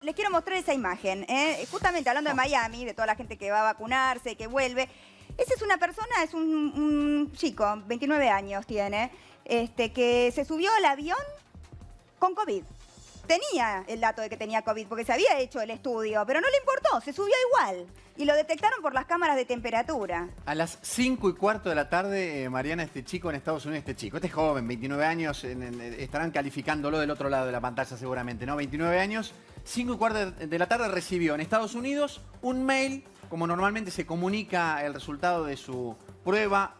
les quiero mostrar esa imagen. Justamente hablando de Miami, de toda la gente que va a vacunarse, que vuelve. Esa es una persona, es un chico, 29 años tiene, que se subió al avión con COVID. Tenía el dato de que tenía COVID porque se había hecho el estudio, pero no le importó, se subió igual. Y lo detectaron por las cámaras de temperatura. A las 5:15 de la tarde, Mariana, este chico en Estados Unidos, este es joven, 29 años, estarán calificándolo del otro lado de la pantalla seguramente, ¿no? 29 años, 5:15 de la tarde recibió en Estados Unidos un mail, como normalmente se comunica el resultado de su prueba,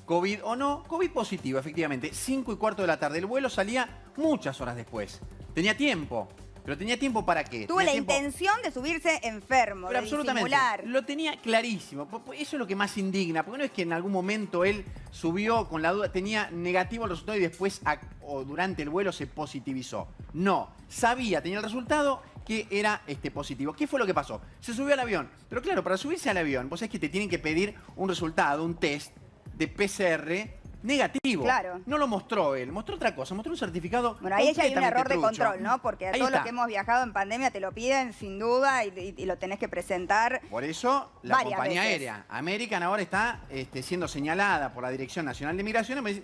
COVID o no, COVID positivo, efectivamente. 5:15 de la tarde, el vuelo salía muchas horas después. Tenía tiempo. ¿Pero tenía tiempo para qué? Tuvo la intención de subirse enfermo, pero de absolutamente, disimular. Lo tenía clarísimo. Eso es lo que más indigna. Porque no es que en algún momento él subió con la duda, tenía negativo el resultado y después o durante el vuelo se positivizó. No, sabía, tenía el resultado que era positivo. ¿Qué fue lo que pasó? Se subió al avión. Pero claro, para subirse al avión, vos sabés que te tienen que pedir un resultado, un test de PCR negativo. Claro. No lo mostró él, mostró otra cosa, mostró un certificado. Bueno, ahí ya hay un error trucho. de control, ¿no? Porque a todos los que hemos viajado en pandemia te lo piden sin duda y lo tenés que presentar. Por eso la compañía veces. aérea American ahora está siendo señalada por la Dirección Nacional de Migraciones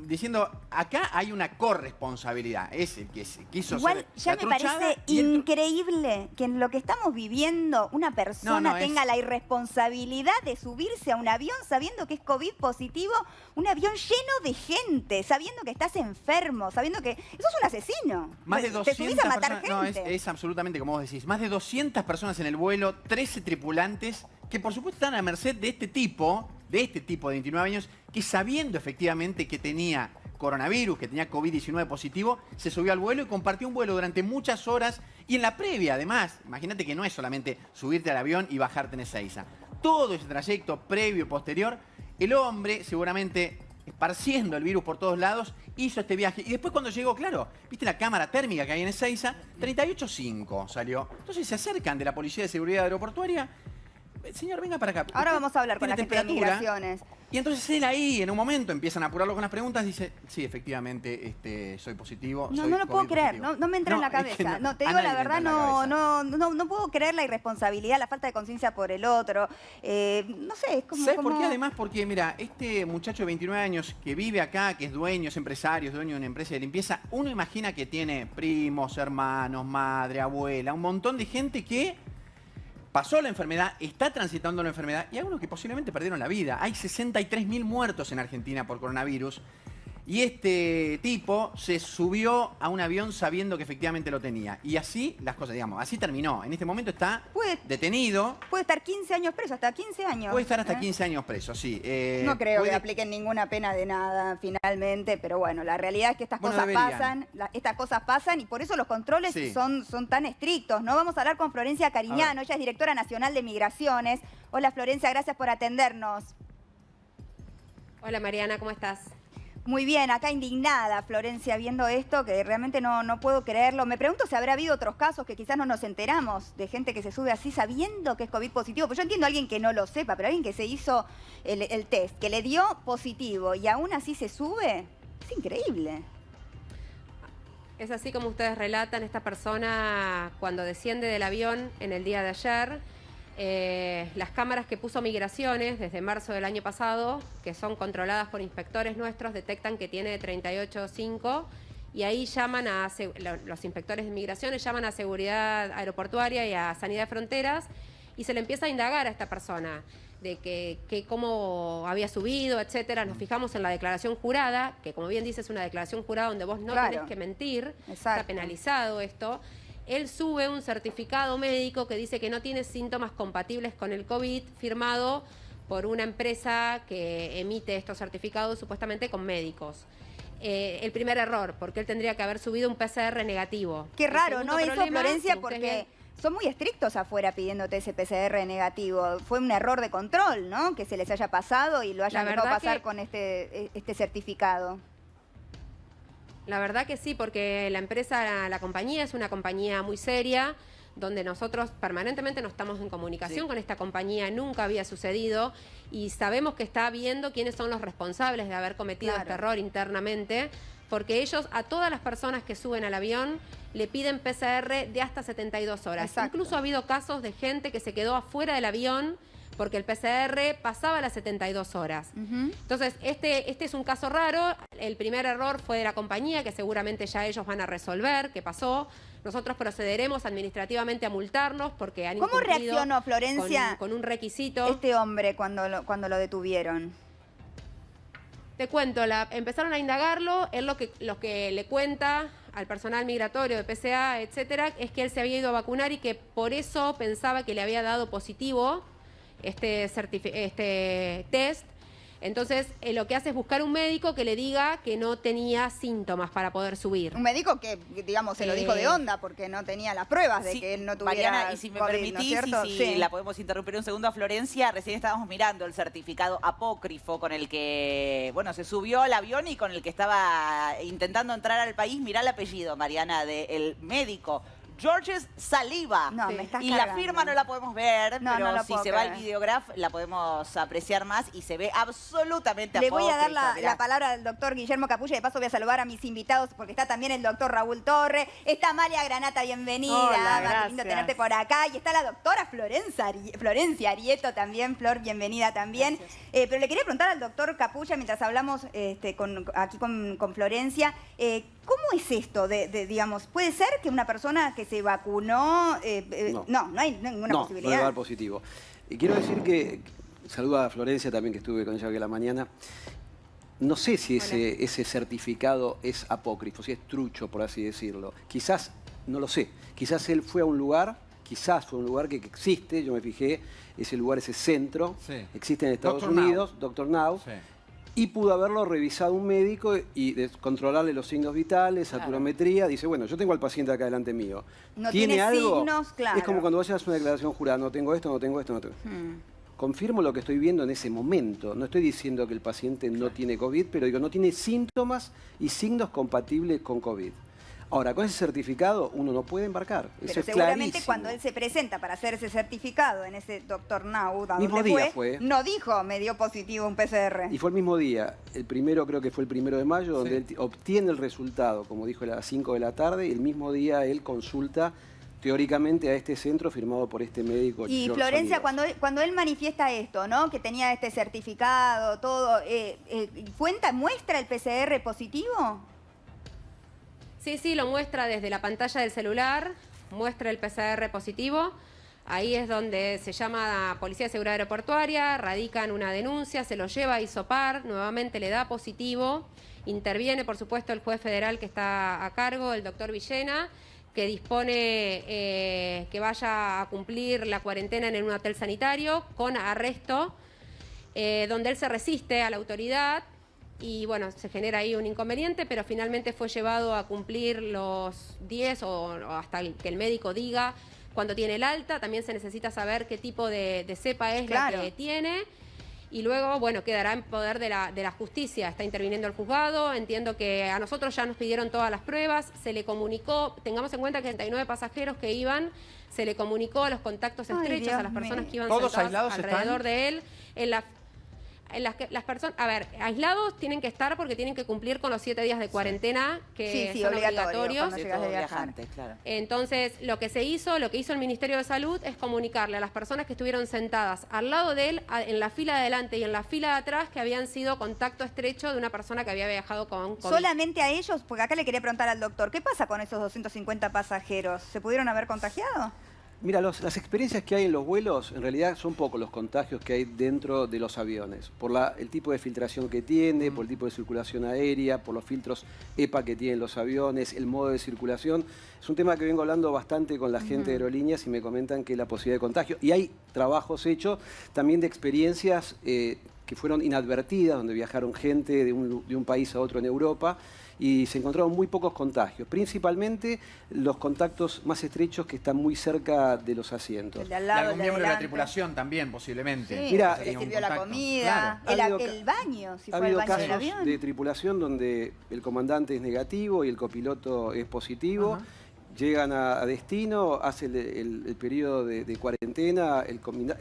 diciendo acá hay una corresponsabilidad. Es el que quiso Igual ser ya me parece increíble que en lo que estamos viviendo una persona tenga la irresponsabilidad de subirse a un avión sabiendo que es COVID positivo, un avión lleno de gente, sabiendo que estás enfermo, sabiendo que sos un asesino. Más de 200 te subís a matar personas, gente. es absolutamente como vos decís. Más de 200 personas en el vuelo, 13 tripulantes que por supuesto están a merced de este tipo de 29 años, que sabiendo efectivamente que tenía coronavirus, que tenía COVID-19 positivo, se subió al vuelo y compartió un vuelo durante muchas horas. Y en la previa, además, imagínate que no es solamente subirte al avión y bajarte en Ezeiza. Todo ese trayecto previo y posterior, el hombre seguramente esparciendo el virus por todos lados, hizo este viaje. Y después cuando llegó, claro, viste la cámara térmica que hay en Ezeiza, 38.5 salió. Entonces se acercan de la Policía de Seguridad Aeroportuaria. Señor, venga para acá. Ahora vamos a hablar con la gente de Migraciones. Y entonces él ahí, en un momento, empiezan a apurarlo con las preguntas, dice, sí, efectivamente, soy positivo. No lo puedo creer, no me entra en la cabeza. No, te digo la verdad, no puedo creer la irresponsabilidad, la falta de conciencia por el otro. No sé, es como... ¿Sabes por qué? Además, porque, mira, este muchacho de 29 años que vive acá, que es dueño, es empresario, es dueño de una empresa de limpieza, uno imagina que tiene primos, hermanos, madre, abuela, un montón de gente que pasó la enfermedad, está transitando la enfermedad y algunos que posiblemente perdieron la vida. Hay 63.000 muertos en Argentina por coronavirus y este tipo se subió a un avión sabiendo que efectivamente lo tenía. Y así las cosas, digamos, así terminó. En este momento está detenido. Puede estar 15 años preso, hasta 15 años. Puede estar hasta 15 años preso, sí. No creo que apliquen ninguna pena de nada finalmente, pero bueno, la realidad es que estas cosas pasan y por eso los controles son tan estrictos, ¿no? Vamos a hablar con Florencia Cariñano, ella es directora nacional de Migraciones. Hola Florencia, gracias por atendernos. Hola Mariana, ¿cómo estás? Muy bien, acá indignada, Florencia, viendo esto, que realmente no puedo creerlo. Me pregunto si habrá habido otros casos que quizás no nos enteramos, de gente que se sube así sabiendo que es COVID positivo. Pues yo entiendo a alguien que no lo sepa, pero alguien que se hizo el test, que le dio positivo y aún así se sube, es increíble. Es así como ustedes relatan, esta persona cuando desciende del avión en el día de ayer, las cámaras que puso Migraciones desde marzo del año pasado, que son controladas por inspectores nuestros, detectan que tiene 38.5 y ahí llaman los inspectores de Migraciones llaman a Seguridad Aeroportuaria y a Sanidad de Fronteras y se le empieza a indagar a esta persona de que cómo había subido, etcétera. Nos fijamos en la declaración jurada, que como bien dices es una declaración jurada donde vos no tenés que mentir, está penalizado esto. Él sube un certificado médico que dice que no tiene síntomas compatibles con el COVID, firmado por una empresa que emite estos certificados supuestamente con médicos. El primer error, porque él tendría que haber subido un PCR negativo. Qué raro, ¿no? Eso, Florencia, porque son muy estrictos afuera pidiéndote ese PCR negativo. Fue un error de control, ¿no? Que se les haya pasado y lo hayan dejado pasar con este certificado. La verdad que sí, porque la compañía es una compañía muy seria, donde nosotros permanentemente no estamos en comunicación con esta compañía, nunca había sucedido, y sabemos que está viendo quiénes son los responsables de haber cometido este error internamente, porque ellos a todas las personas que suben al avión le piden PCR de hasta 72 horas. Exacto. Incluso ha habido casos de gente que se quedó afuera del avión porque el PCR pasaba las 72 horas. Entonces, este es un caso raro. El primer error fue de la compañía, que seguramente ya ellos van a resolver qué pasó. Nosotros procederemos administrativamente a multarlos porque han ¿Cómo incumplido reaccionó Florencia con un requisito? este hombre cuando lo detuvieron? Te cuento, empezaron a indagarlo, él lo que le cuenta al personal migratorio de PCA, etcétera, es que él se había ido a vacunar y que por eso pensaba que le había dado positivo este test. Entonces, lo que hace es buscar un médico que le diga que no tenía síntomas para poder subir. Un médico que, digamos, se lo dijo de onda porque no tenía las pruebas de Sí, que él no tuviera Mariana, y si me COVID, permitís, ¿no es cierto? y si Sí. la podemos interrumpir un segundo a Florencia, recién estábamos mirando el certificado apócrifo con el que, bueno, se subió al avión y con el que estaba intentando entrar al país. Mirá el apellido, Mariana, del médico. Georges Saliba. No, me estás y la cargando. firma no la podemos ver, No, pero no la si puedo se va al creer. videograph la podemos apreciar más y se ve absolutamente Le voy a dar apócrifo, mirá. la palabra al doctor Guillermo Capulla y de paso voy a saludar a mis invitados porque está también el doctor Raúl Torre, está Amalia Granata, bienvenida, Hola, Martín, lindo gracias. tenerte por acá, y está la doctora Florencia Arieto también, Flor, bienvenida también. Pero le quería preguntar al doctor Capulla, mientras hablamos aquí con Florencia, ¿cómo es esto digamos, puede ser que una persona que se vacunó, no hay ninguna posibilidad? No le va a dar positivo. Y quiero decir que, saludo a Florencia también, que estuve con ella hoy a la mañana. No sé si ese certificado es apócrifo, si es trucho, por así decirlo. Quizás, no lo sé, quizás él fue a un lugar, que existe, yo me fijé, ese lugar, ese centro, Sí. existe en Estados Dr. Now. Unidos, Dr. Now, Sí. y pudo haberlo revisado un médico y controlarle los signos vitales, saturametría. Dice, bueno, yo tengo al paciente acá delante mío. No tiene algo? signos, claro. Es como cuando vos haces una declaración jurada, no tengo esto, no tengo esto, no tengo. Confirmo lo que estoy viendo en ese momento. No estoy diciendo que el paciente no tiene COVID, pero digo, no tiene síntomas y signos compatibles con COVID. Ahora, con ese certificado uno no puede embarcar. Eso Pero es seguramente clarísimo. cuando él se presenta para hacer ese certificado en ese Dr. Now, ¿a Mismo dónde día fue. no dijo, me dio positivo un PCR. Y fue el mismo día, el primero creo que fue el 1 de mayo, donde él obtiene el resultado, como dijo, a las 5 de la tarde, y el mismo día él consulta teóricamente a este centro firmado por este médico. Y George Florencia, Saliba. cuando él manifiesta esto, ¿no? Que tenía este certificado, todo, ¿muestra el PCR positivo? Sí, lo muestra desde la pantalla del celular, muestra el PCR positivo. Ahí es donde se llama a Policía de Seguridad Aeroportuaria, radican una denuncia, se lo lleva a hisopar, nuevamente le da positivo. Interviene, por supuesto, el juez federal que está a cargo, el doctor Villena, que dispone que vaya a cumplir la cuarentena en un hotel sanitario con arresto, donde él se resiste a la autoridad. Y bueno, se genera ahí un inconveniente, pero finalmente fue llevado a cumplir los 10 o hasta que el médico diga cuando tiene el alta. También se necesita saber qué tipo de cepa es Claro. la que tiene. Y luego, bueno, quedará en poder de la justicia. Está interviniendo el juzgado. Entiendo que a nosotros ya nos pidieron todas las pruebas. Se le comunicó, tengamos en cuenta que 39 pasajeros que iban, se le comunicó a los contactos Ay, estrechos, Dios a las personas mío. que iban ¿Todos sentadas aislados alrededor están? de él. Las personas, a ver, aislados tienen que estar porque tienen que cumplir con los 7 días de cuarentena que Sí, son obligatorio, obligatorios. cuando De llegas de todo viajar. viajante, claro. Entonces, lo que hizo el Ministerio de Salud es comunicarle a las personas que estuvieron sentadas al lado de él, en la fila de adelante y en la fila de atrás, que habían sido contacto estrecho de una persona que había viajado con COVID. ¿Solamente a ellos? Porque acá le quería preguntar al doctor, ¿qué pasa con esos 250 pasajeros? ¿Se pudieron haber contagiado? Mira, las experiencias que hay en los vuelos, en realidad son pocos los contagios que hay dentro de los aviones. Por el tipo de filtración que tiene, por el tipo de circulación aérea, por los filtros EPA que tienen los aviones, el modo de circulación. Es un tema que vengo hablando bastante con la gente de aerolíneas y me comentan que la posibilidad de contagio. Y hay trabajos hechos también de experiencias que fueron inadvertidas, donde viajaron gente de un país a otro en Europa, y se encontraron muy pocos contagios, principalmente los contactos más estrechos que están muy cerca de los asientos. El de al Y lado, algún el de miembro de la adelante. tripulación también, posiblemente. Sí, Mira, que le Tenía un sirvió la contacto. comida, Claro. Ha habido el baño, si Ha fue el habido baño del casos avión. de tripulación donde el comandante es negativo y el copiloto es positivo. Ajá. Llegan a destino, hace el periodo de cuarentena el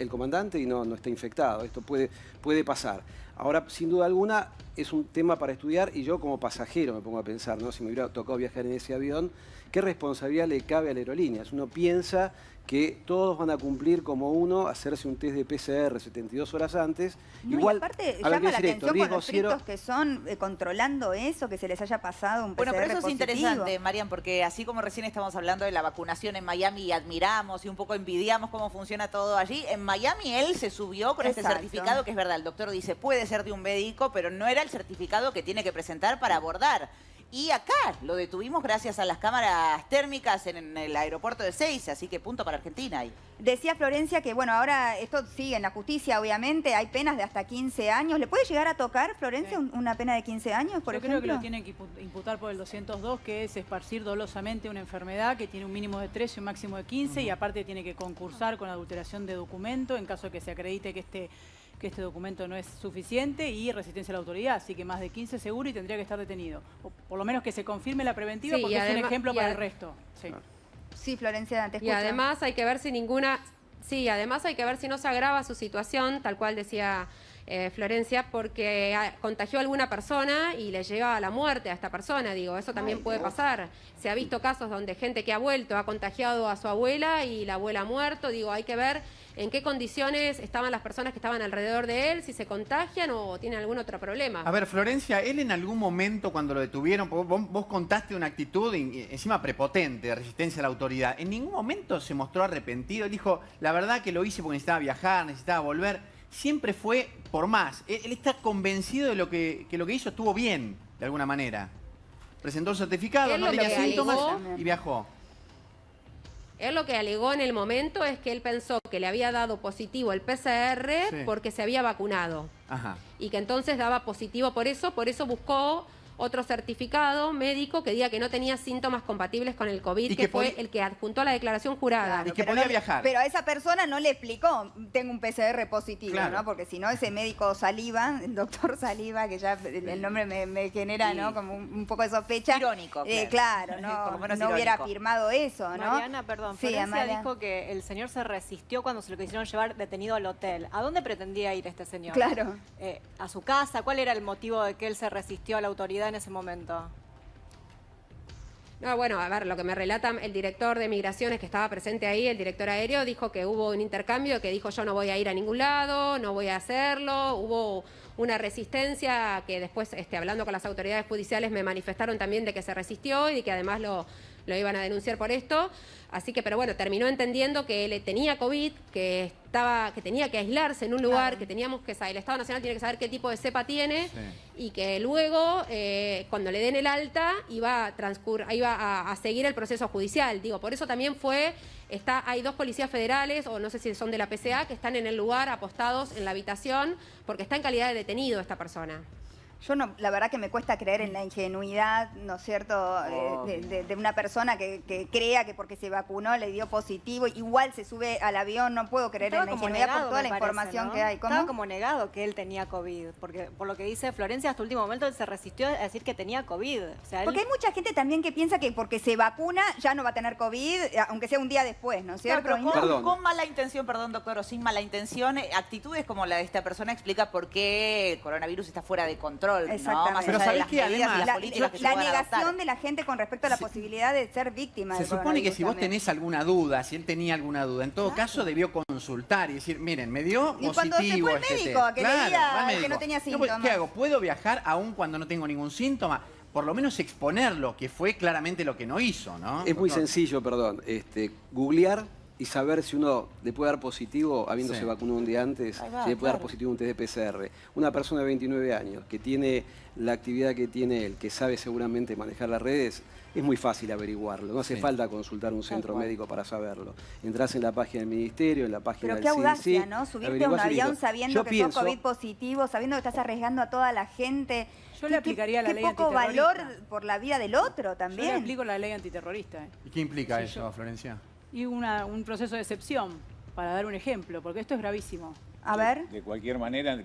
comandante y no está infectado. Esto puede pasar. Ahora, sin duda alguna, es un tema para estudiar y yo como pasajero me pongo a pensar, ¿no? Si me hubiera tocado viajar en ese avión, ¿qué responsabilidad le cabe a la aerolínea? Uno piensa que todos van a cumplir como uno, hacerse un test de PCR 72 horas antes. No, Igual, y aparte a ver, llama la decir esto, atención con riesgo los cero. estrictos que son controlando eso, que se les haya pasado un PCR Bueno, pero eso es positivo. interesante, Marian, porque así como recién estamos hablando de la vacunación en Miami y admiramos y un poco envidiamos cómo funciona todo allí, en Miami él se subió con este Exacto. certificado, que es verdad, el doctor dice puede ser de un médico, pero no era el certificado que tiene que presentar para abordar. Y acá lo detuvimos gracias a las cámaras térmicas en el aeropuerto de Ezeiza, así que punto para Argentina ahí. Decía Florencia que, bueno, ahora esto sigue en la justicia, obviamente, hay penas de hasta 15 años. ¿Le puede llegar a tocar, Florencia, Sí. una pena de 15 años, por Yo ejemplo? creo que lo tienen que imputar por el 202, que es esparcir dolosamente una enfermedad que tiene un mínimo de 13 y un máximo de 15, y aparte tiene que concursar con adulteración de documento en caso de que se acredite que este documento no es suficiente, y resistencia a la autoridad, así que más de 15 seguro y tendría que estar detenido. O por lo menos que se confirme la preventiva, Sí, porque y es un además- ejemplo y para ad- el resto. Sí. Sí, Florencia, te Y escucho. además hay que ver si además hay que ver si no se agrava su situación, tal cual decía Florencia, porque contagió a alguna persona y le llega a la muerte a esta persona, digo, eso también puede pasar. Se ha visto casos donde gente que ha vuelto ha contagiado a su abuela y la abuela ha muerto, digo, hay que ver en qué condiciones estaban las personas que estaban alrededor de él, si se contagian o tienen algún otro problema. A ver, Florencia, él en algún momento cuando lo detuvieron, vos contaste una actitud encima prepotente de resistencia a la autoridad. ¿En ningún momento se mostró arrepentido? Él dijo, la verdad que lo hice porque necesitaba viajar, necesitaba volver. Siempre fue por más. Él está convencido de que lo que hizo estuvo bien, de alguna manera. Presentó el certificado, Él no lo tenía que síntomas alegó- y viajó. Él lo que alegó en el momento es que él pensó que le había dado positivo el PCR Sí. porque se había vacunado. Ajá. Y que entonces daba positivo por eso buscó otro certificado médico que diga que no tenía síntomas compatibles con el COVID, Y que que fue podía- el que adjuntó la declaración jurada. Y que pero podía no- viajar. Pero a esa persona no le explicó, tengo un PCR positivo, Claro. ¿no? Porque si no, ese médico Saliva, el doctor Saliva, que ya el nombre me genera, Sí. ¿no? Como un poco de sospecha. Irónico, Claro, Por no, lo menos no hubiera irónico. firmado eso, ¿no? Mariana, perdón, Sí, Florencia Amalia. dijo que el señor se resistió cuando se lo quisieron llevar detenido al hotel. ¿A dónde pretendía ir este señor? Claro. ¿A su casa? ¿Cuál era el motivo de que él se resistió a la autoridad en ese momento? No, bueno, a ver, lo que me relata el director de Migraciones que estaba presente ahí, el director aéreo, dijo que hubo un intercambio, que dijo yo no voy a ir a ningún lado, no voy a hacerlo, hubo una resistencia que después, hablando con las autoridades judiciales, me manifestaron también de que se resistió y de que además lo iban a denunciar por esto. Así que, pero bueno, terminó entendiendo que él tenía COVID, que tenía que aislarse en un lugar, que teníamos que saber, el Estado Nacional tiene que saber qué tipo de cepa tiene, Sí. y que luego, cuando le den el alta, iba a seguir el proceso judicial. Digo, por eso también hay 2 policías federales, o no sé si son de la PCA, que están en el lugar apostados en la habitación, porque está en calidad de detenido esta persona. Yo no, la verdad que me cuesta creer en la ingenuidad, ¿no es cierto?, de una persona que crea que porque se vacunó le dio positivo, igual se sube al avión, no puedo creer en la ingenuidad por toda la información que hay. ¿Cómo? Estaba como negado que él tenía COVID, porque por lo que dice Florencia, hasta el último momento él se resistió a decir que tenía COVID. O sea, él- Porque hay mucha gente también que piensa que porque se vacuna ya no va a tener COVID, aunque sea un día después, ¿no es Claro, cierto? pero Y no- Perdón. con mala intención, perdón doctor, o sin mala intención, actitudes como la de esta persona explica por qué el coronavirus está fuera de control, ¿no? Exactamente. Más Pero allá de ¿sabés las qué? medidas y Además, las la, políticas que se la puedan negación adoptar. de la gente con respecto a la posibilidad de ser víctima Se del supone que coronavirus si vos también. tenés alguna duda, si él tenía alguna duda, en todo caso debió consultar y decir, miren, me dio Y positivo cuando se fue el este médico test. a que le Claro, diga va al que médico. no tenía pues, síntomas. ¿qué hago? ¿Puedo viajar aún cuando no tengo ningún síntoma? Por lo menos exponerlo, que fue claramente lo que no hizo, ¿no? Es muy Doctor? sencillo, perdón. Googlear y saber si uno le puede dar positivo, habiéndose Sí. vacunado un día antes, Ahí va, si le puede dar claro. positivo un test de PCR. Una persona de 29 años que tiene la actividad que tiene él, que sabe seguramente manejar las redes, es muy fácil averiguarlo. No hace Sí. falta consultar un centro cual. médico para saberlo. Entrás en la página del Ministerio, en la página Pero del qué CDC. audacia, ¿no? Subirte a un averiguás y avión listo. sabiendo Yo que pienso, sos COVID positivo, sabiendo que estás arriesgando a toda la gente. Yo le aplicaría la qué ley poco antiterrorista. valor por la vida del otro Yo le también. aplico la ley antiterrorista. ¿Y qué implica Sí, eso, Florencia? Y un proceso de excepción, para dar un ejemplo, porque esto es gravísimo. A ver. De cualquier manera,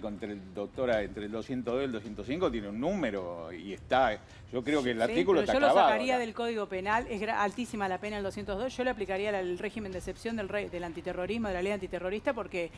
doctora, entre el 202 y el 205 tiene un número y está. Yo creo que el artículo está yo lo clavado. sacaría del Código Penal, es altísima la pena el 202, yo le aplicaría el régimen de excepción del antiterrorismo, de la ley antiterrorista, porque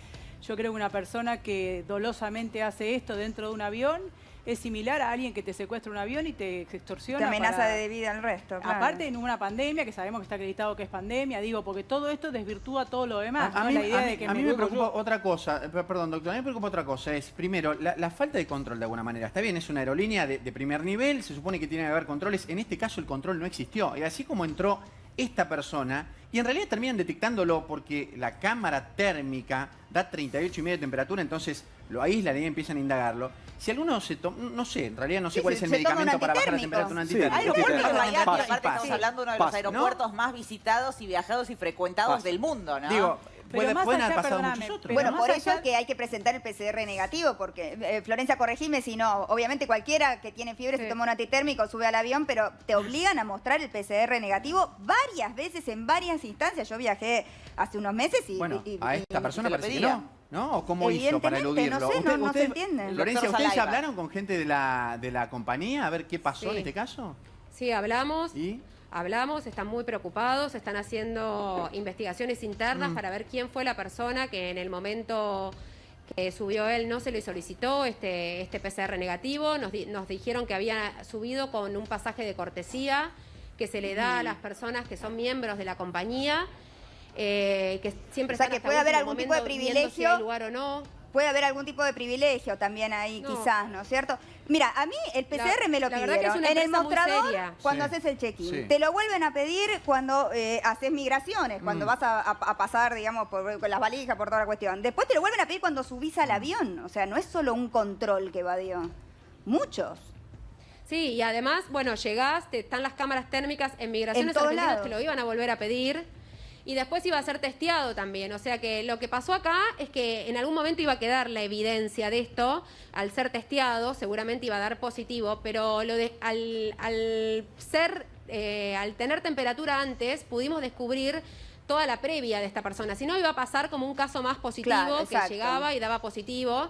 yo creo que una persona que dolosamente hace esto dentro de un avión es similar a alguien que te secuestra un avión y te extorsiona. Te amenaza de vida al resto, claro. Aparte en una pandemia, que sabemos que está acreditado que es pandemia, digo, porque todo esto desvirtúa todo lo demás. A ¿no? mí, La idea a mí- de que a mí me preocupa otra cosa, perdón doctor, a mí me preocupa otra cosa, es primero la falta de control de alguna manera. Está bien, es una aerolínea de primer nivel, se supone que tiene que haber controles, en este caso el control no existió. Y así como entró esta persona, y en realidad terminan detectándolo porque la cámara térmica da 38,5 de temperatura, entonces lo aíslan y empiezan a indagarlo. Si alguno se toma, no sé, en realidad no sé Sí, cuál es el se toma un medicamento para bajar la antitérmico. temperatura Sí, antitérmica. Aeropuerto de Miami, Paz, aparte paz. estamos hablando de uno de Paz, los aeropuertos más visitados y viajados y frecuentados Paz. del mundo, ¿no? Digo, Pero más pueden allá, haber pasado perdóname, muchos otros. pero Bueno, más por eso allá- que hay que presentar el PCR negativo, porque, Florencia, corregime si no, obviamente cualquiera que tiene fiebre se toma un antitérmico, sube al avión, pero te obligan a mostrar el PCR negativo varias veces en varias instancias. Yo viajé hace unos meses y... Bueno, y- a esta y- persona te lo parece que pedían. ¿no? ¿O cómo hizo para Evidentemente, eludirlo? no sé, no se entiende. Florencia, Doctor ¿ustedes Salaiva. hablaron con gente de la compañía a ver qué pasó Sí. en este caso? Sí, hablamos. ¿Y? Hablamos, están muy preocupados, están haciendo investigaciones internas para ver quién fue la persona que en el momento que subió él no se le solicitó este PCR negativo. Nos dijeron que había subido con un pasaje de cortesía que se le da a las personas que son miembros de la compañía, que siempre O sea, están que hasta puede haber último algún tipo de momento viendo si privilegio. hay lugar o no. Puede haber algún tipo de privilegio también ahí, No. quizás, ¿no es cierto? Mira, a mí el PCR me lo la pidieron verdad que es una en el empresa muy mostrador seria. cuando Sí. haces el check-in. Sí. Te lo vuelven a pedir cuando haces migraciones, cuando vas a pasar, digamos, con las valijas, por toda la cuestión. Después te lo vuelven a pedir cuando subís al avión. O sea, no es solo un control que evadió. Muchos. Sí, y además, bueno, llegás, están las cámaras térmicas en migraciones todos argentinas, lados. te lo iban a volver a pedir. Y después iba a ser testeado también. O sea que lo que pasó acá es que en algún momento iba a quedar la evidencia de esto. Al ser testeado, seguramente iba a dar positivo. Pero al tener temperatura antes, pudimos descubrir toda la previa de esta persona. Si no, iba a pasar como un caso más positivo, Claro, que exacto. llegaba y daba positivo.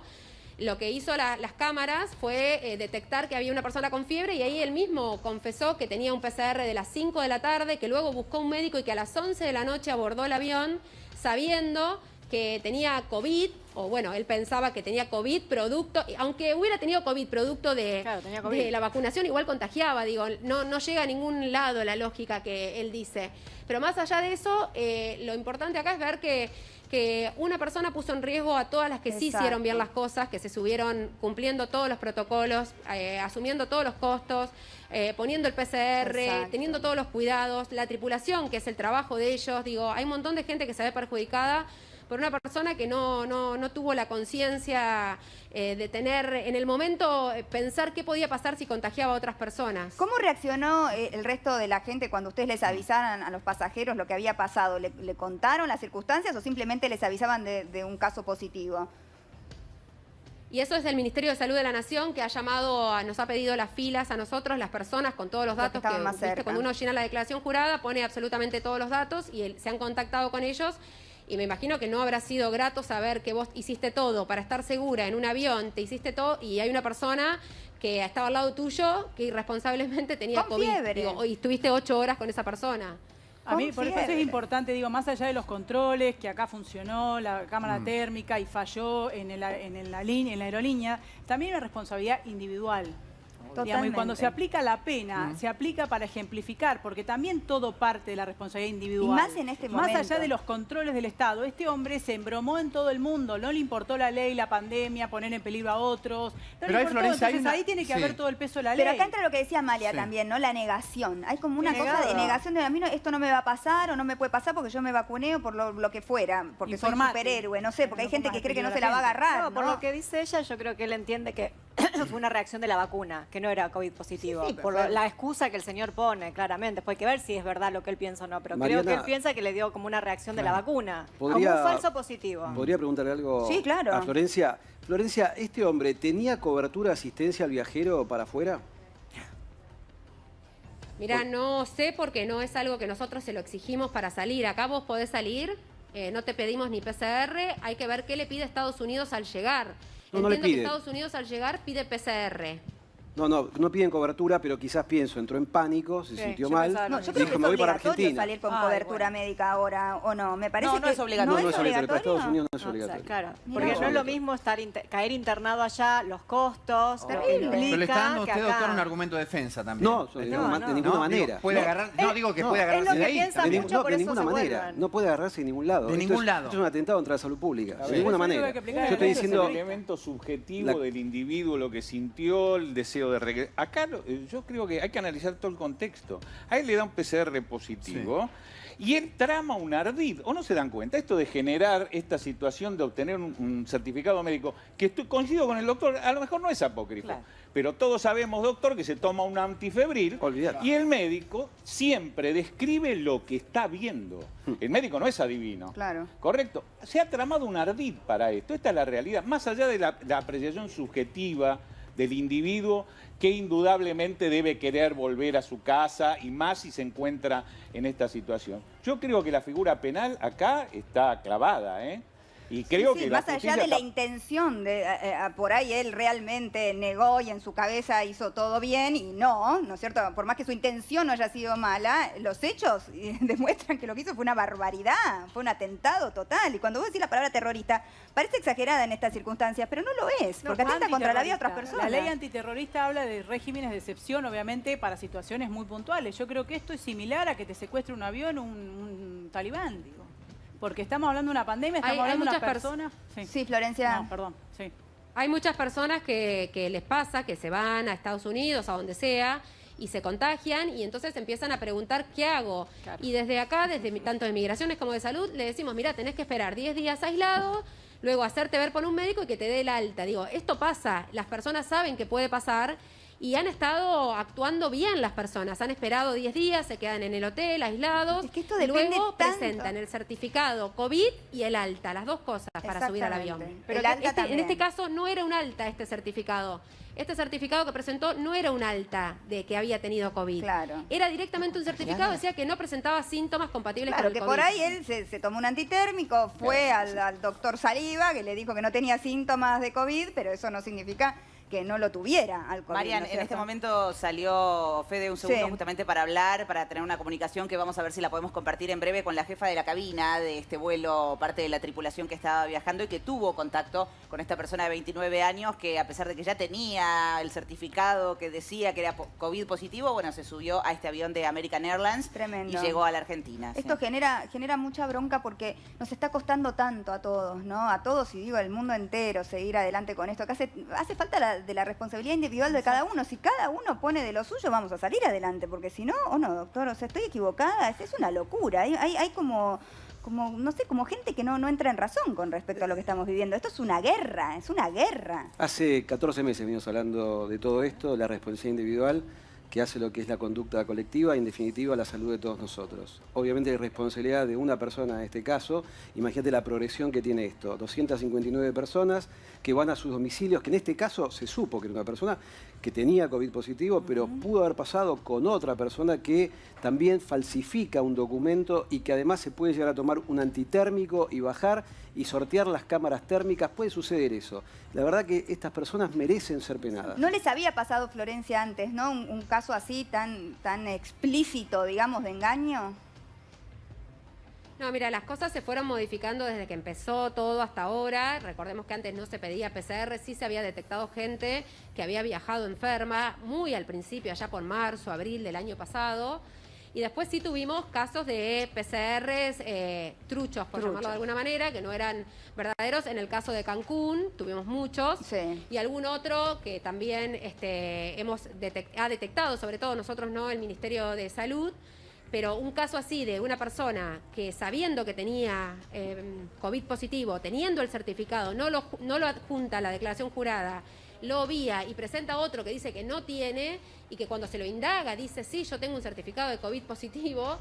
Lo que hizo las cámaras fue detectar que había una persona con fiebre y ahí él mismo confesó que tenía un PCR de las 5 de la tarde, que luego buscó un médico y que a las 11 de la noche abordó el avión sabiendo que tenía COVID, o bueno, él pensaba que tenía COVID producto, aunque hubiera tenido COVID producto Claro, tenía COVID. de la vacunación, igual contagiaba, digo, no llega a ningún lado la lógica que él dice. Pero más allá de eso, lo importante acá es ver que una persona puso en riesgo a todas las que sí Exacto. hicieron bien las cosas, que se subieron cumpliendo todos los protocolos, asumiendo todos los costos, poniendo el PCR, Exacto. teniendo todos los cuidados, la tripulación, que es el trabajo de ellos. Digo, hay un montón de gente que se ve perjudicada por una persona que no tuvo la conciencia de tener en el momento, pensar qué podía pasar si contagiaba a otras personas. ¿Cómo reaccionó el resto de la gente cuando ustedes les avisaran a los pasajeros lo que había pasado? ¿Le contaron las circunstancias o simplemente les avisaban de un caso positivo? Y eso es del Ministerio de Salud de la Nación, que nos ha pedido las filas a nosotros, las personas, con todos los Los que datos estaban más ¿viste? cerca. Cuando uno llena la declaración jurada, pone absolutamente todos los datos y se han contactado con ellos. Y me imagino que no habrá sido grato saber que vos hiciste todo para estar segura en un avión, te hiciste todo y hay una persona que estaba al lado tuyo que irresponsablemente tenía Con COVID. fiebre. Digo, y estuviste 8 horas con esa persona. A mí, Con por eso es fiebre. importante, digo, más allá de los controles, que acá funcionó la cámara térmica y falló en la aerolínea, también hay una responsabilidad individual. Digamos, y cuando Totalmente. se aplica la pena, se aplica para ejemplificar, porque también todo parte de la responsabilidad individual. Y más en este Más allá momento. de los controles del Estado, este hombre se embromó en todo el mundo, no le importó la ley, la pandemia, poner en peligro a otros. No Pero le ahí, importó. Florencia, hay Entonces una- ahí tiene que sí. haber todo el peso de la ley. Pero acá entra lo que decía Amalia Sí. también, ¿no? La negación. Hay como una cosa de Negado. negación de a mí esto no me va a pasar o no me puede pasar porque yo me vacuné o por lo que fuera, porque Informate. soy superhéroe, no sé, porque hay No gente pongas que cree que no en se la va a peligro a la agarrar, No, ¿no? por lo que dice ella, yo creo que él entiende que fue una reacción de la vacuna, que no era COVID positivo. Sí, por perfecto. la excusa que el señor pone, claramente. Después hay que ver si es verdad lo que él piensa o no. Pero Mariana, creo que él piensa que le dio como una reacción de la vacuna. Como Podría- un falso positivo. ¿Podría preguntarle algo Sí, claro. a Florencia? Florencia, ¿este hombre tenía cobertura de asistencia al viajero para afuera? Mirá, no sé porque no es algo que nosotros se lo exigimos para salir. Acá vos podés salir no te pedimos ni PCR, hay que ver qué le pide Estados Unidos al llegar. No le Entiendo que pide. Estados Unidos al llegar pide PCR. No piden cobertura, pero quizás entró en pánico, se Sí, sintió yo mal, pensaba lo No, yo mismo. creo dijo, que me es voy para obligatorio Argentina. salir con Ay, cobertura bueno. médica ahora, ¿o no? Me parece No, no que es obligatorio. No es obligatorio, para Estados obligatorio. Unidos no es No, o sea, obligatorio. claro, Mira porque vos. no es lo mismo caer internado allá, los costos, lo que Terrible. implica Pero le está dando a que usted, acá- doctor, un argumento de defensa también. No, de ninguna Digo, manera. puede agarrar, no, digo que no, puede es agarrarse lo de que ahí. piensa también. mucho, por de eso ninguna se manera. vuelven. No puede agarrarse de ningún lado. De Esto ningún es, lado. esto es un atentado contra la salud pública. A De ver, ninguna eso es lo manera. que hay que explicar. Yo estoy Ese es diciendo... el elemento subjetivo del individuo, lo que sintió, el deseo de regresar. Acá yo creo que hay que analizar todo el contexto. A él le da un PCR positivo y él trama un ardid. ¿O no se dan cuenta? Esto de generar esta situación de obtener un certificado médico, que coincido con el doctor, a lo mejor no es apócrifo. Claro. Pero todos sabemos, doctor, que se toma un antifebril Olvidate. y el médico siempre describe lo que está viendo. El médico no es adivino. Claro. Correcto. Se ha tramado un ardid para esto. Esta es la realidad. Más allá de la apreciación subjetiva del individuo que indudablemente debe querer volver a su casa y más si se encuentra en esta situación. Yo creo que la figura penal acá está clavada, ¿eh? Y creo Sí, que más la allá justicia de la está- intención, por ahí él realmente negó y en su cabeza hizo todo bien y no es cierto? Por más que su intención no haya sido mala, los hechos demuestran que lo que hizo fue una barbaridad, fue un atentado total. Y cuando vos decís la palabra terrorista, parece exagerada en estas circunstancias, pero no lo es, porque atenta contra la vida de otras personas. La ley antiterrorista habla de regímenes de excepción, obviamente, para situaciones muy puntuales. Yo creo que esto es similar a que te secuestre un avión un talibán, digo. Porque estamos hablando de una pandemia, estamos Hay hablando de muchas unas personas... Sí, Florencia. No, perdón, sí. Hay muchas personas que les pasa, que se van a Estados Unidos, a donde sea, y se contagian y entonces empiezan a preguntar qué hago. Claro. Y desde acá, tanto de migraciones como de salud, le decimos, mira, tenés que esperar 10 días aislado, luego hacerte ver por un médico y que te dé el alta. Digo, esto pasa, las personas saben que puede pasar y han estado actuando bien las personas. Han esperado 10 días, se quedan en el hotel, aislados. Es que esto y depende luego tanto. presentan el certificado COVID y el alta, las dos cosas para subir al avión. Exactamente. Pero El alta en también. este caso no era un alta este certificado. Este certificado que presentó no era un alta de que había tenido COVID. Claro. Era directamente un certificado, decía que no presentaba síntomas compatibles Claro, con el que COVID. por ahí él se tomó un antitérmico, fue al doctor Saliva, que le dijo que no tenía síntomas de COVID, pero eso no significa que no lo tuviera al COVID. Marian, ¿no es en este cierto? momento salió Fede un segundo Sí. justamente para hablar, para tener una comunicación que vamos a ver si la podemos compartir en breve con la jefa de la cabina de este vuelo, parte de la tripulación que estaba viajando y que tuvo contacto con esta persona de 29 años que a pesar de que ya tenía el certificado que decía que era COVID positivo, bueno, se subió a este avión de American Airlines Tremendo. y llegó a la Argentina. Esto sí. genera mucha bronca porque nos está costando tanto a todos, ¿no? A todos, y digo, al mundo entero, seguir adelante con esto. Que hace falta de la responsabilidad individual de cada uno. Si cada uno pone de lo suyo, vamos a salir adelante, porque si no, o no, doctor, o sea, estoy equivocada, es una locura. Hay como no sé, como gente que no entra en razón con respecto a lo que estamos viviendo. Esto es una guerra, es una guerra. Hace 14 meses venimos hablando de todo esto, de la responsabilidad individual que hace lo que es la conducta colectiva y en definitiva la salud de todos nosotros. Obviamente hay responsabilidad de una persona en este caso, imagínate la progresión que tiene esto, 259 personas que van a sus domicilios, que en este caso se supo que era una persona que tenía COVID positivo, pero pudo haber pasado con otra persona que también falsifica un documento y que además se puede llegar a tomar un antitérmico y bajar y sortear las cámaras térmicas, puede suceder eso. La verdad que estas personas merecen ser penadas. No les había pasado, Florencia, antes, ¿no? Un caso así tan explícito, digamos, de engaño. No, mira, las cosas se fueron modificando desde que empezó todo hasta ahora. Recordemos que antes no se pedía PCR, sí se había detectado gente que había viajado enferma muy al principio, allá por marzo, abril del año pasado. Y después sí tuvimos casos de PCRs truchos, por llamarlo de alguna manera, que no eran verdaderos. En el caso de Cancún tuvimos muchos. Sí. Y algún otro que también ha detectado, sobre todo nosotros no, el Ministerio de Salud. Pero un caso así de una persona que sabiendo que tenía COVID positivo, teniendo el certificado, no lo adjunta a la declaración jurada, lo obvia y presenta otro que dice que no tiene y que cuando se lo indaga dice, sí, yo tengo un certificado de COVID positivo,